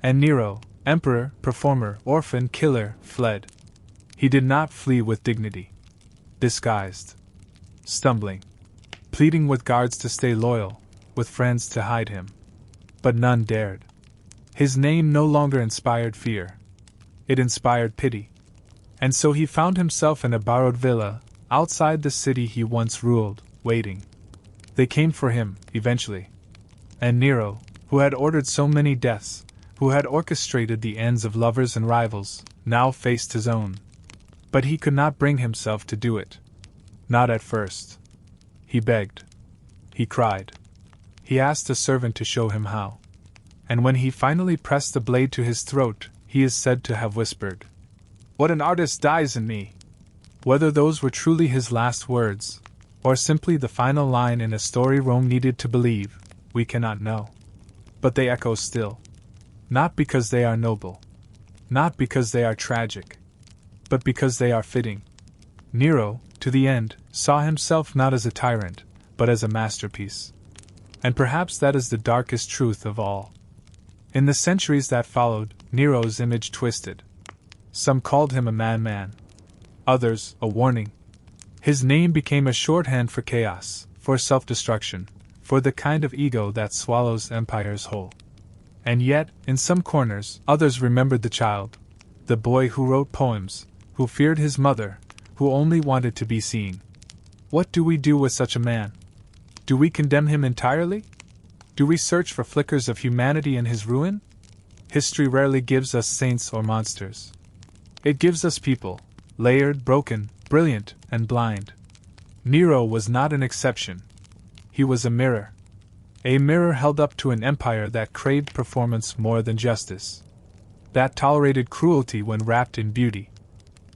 And Nero, emperor, performer, orphan, killer, fled. He did not flee with dignity. Disguised. Stumbling. Pleading with guards to stay loyal, with friends to hide him. But none dared. His name no longer inspired fear. It inspired pity. And so he found himself in a borrowed villa, outside the city he once ruled, waiting. They came for him, eventually. And Nero, who had ordered so many deaths, who had orchestrated the ends of lovers and rivals, now faced his own. But he could not bring himself to do it. Not at first. He begged. He cried. He asked a servant to show him how. And when he finally pressed the blade to his throat, he is said to have whispered, "What an artist dies in me!" Whether those were truly his last words, or simply the final line in a story Rome needed to believe, we cannot know. But they echo still. Not because they are noble. Not because they are tragic. But because they are fitting. Nero, to the end, saw himself not as a tyrant, but as a masterpiece. And perhaps that is the darkest truth of all. In the centuries that followed, Nero's image twisted. Some called him a madman. Others, a warning. His name became a shorthand for chaos, for self-destruction, for the kind of ego that swallows empires whole. And yet, in some corners, others remembered the child, the boy who wrote poems, who feared his mother, who only wanted to be seen. What do we do with such a man? Do we condemn him entirely? Do we search for flickers of humanity in his ruin? History rarely gives us saints or monsters. It gives us people, layered, broken, brilliant, and blind. Nero was not an exception. He was a mirror. A mirror held up to an empire that craved performance more than justice. That tolerated cruelty when wrapped in beauty.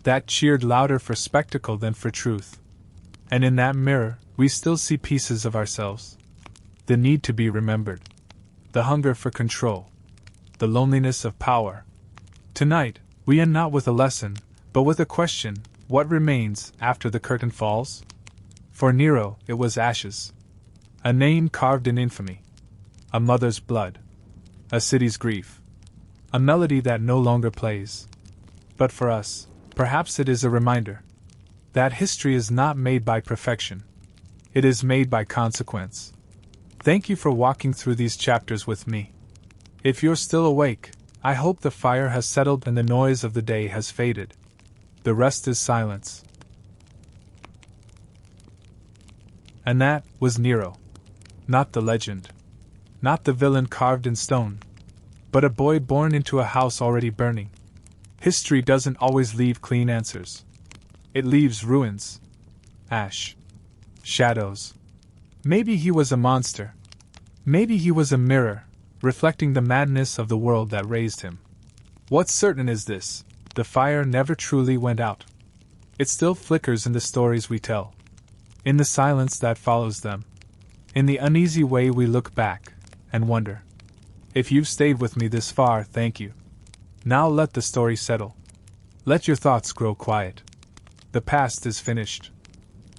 That cheered louder for spectacle than for truth. And in that mirror, we still see pieces of ourselves. the need to be remembered, the hunger for control, the loneliness of power. Tonight, we end not with a lesson, but with a question: what remains after the curtain falls? For Nero, it was ashes. A name carved in infamy. A mother's blood. A city's grief. A melody that no longer plays. But for us, perhaps it is a reminder that history is not made by perfection. It is made by consequence. Thank you for walking through these chapters with me. If you're still awake, I hope the fire has settled and the noise of the day has faded. The rest is silence. And that was Nero. Not the legend. Not the villain carved in stone. But a boy born into a house already burning. History doesn't always leave clean answers. It leaves ruins. Ash. Shadows. Maybe he was a monster. Maybe he was a mirror, reflecting the madness of the world that raised him. What's certain is this: the fire never truly went out. It still flickers in the stories we tell, in the silence that follows them, in the uneasy way we look back and wonder. If you've stayed with me this far, thank you. Now let the story settle. Let your thoughts grow quiet. The past is finished,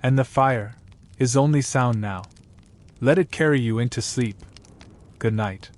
and the fire is only sound now. Let it carry you into sleep. Good night.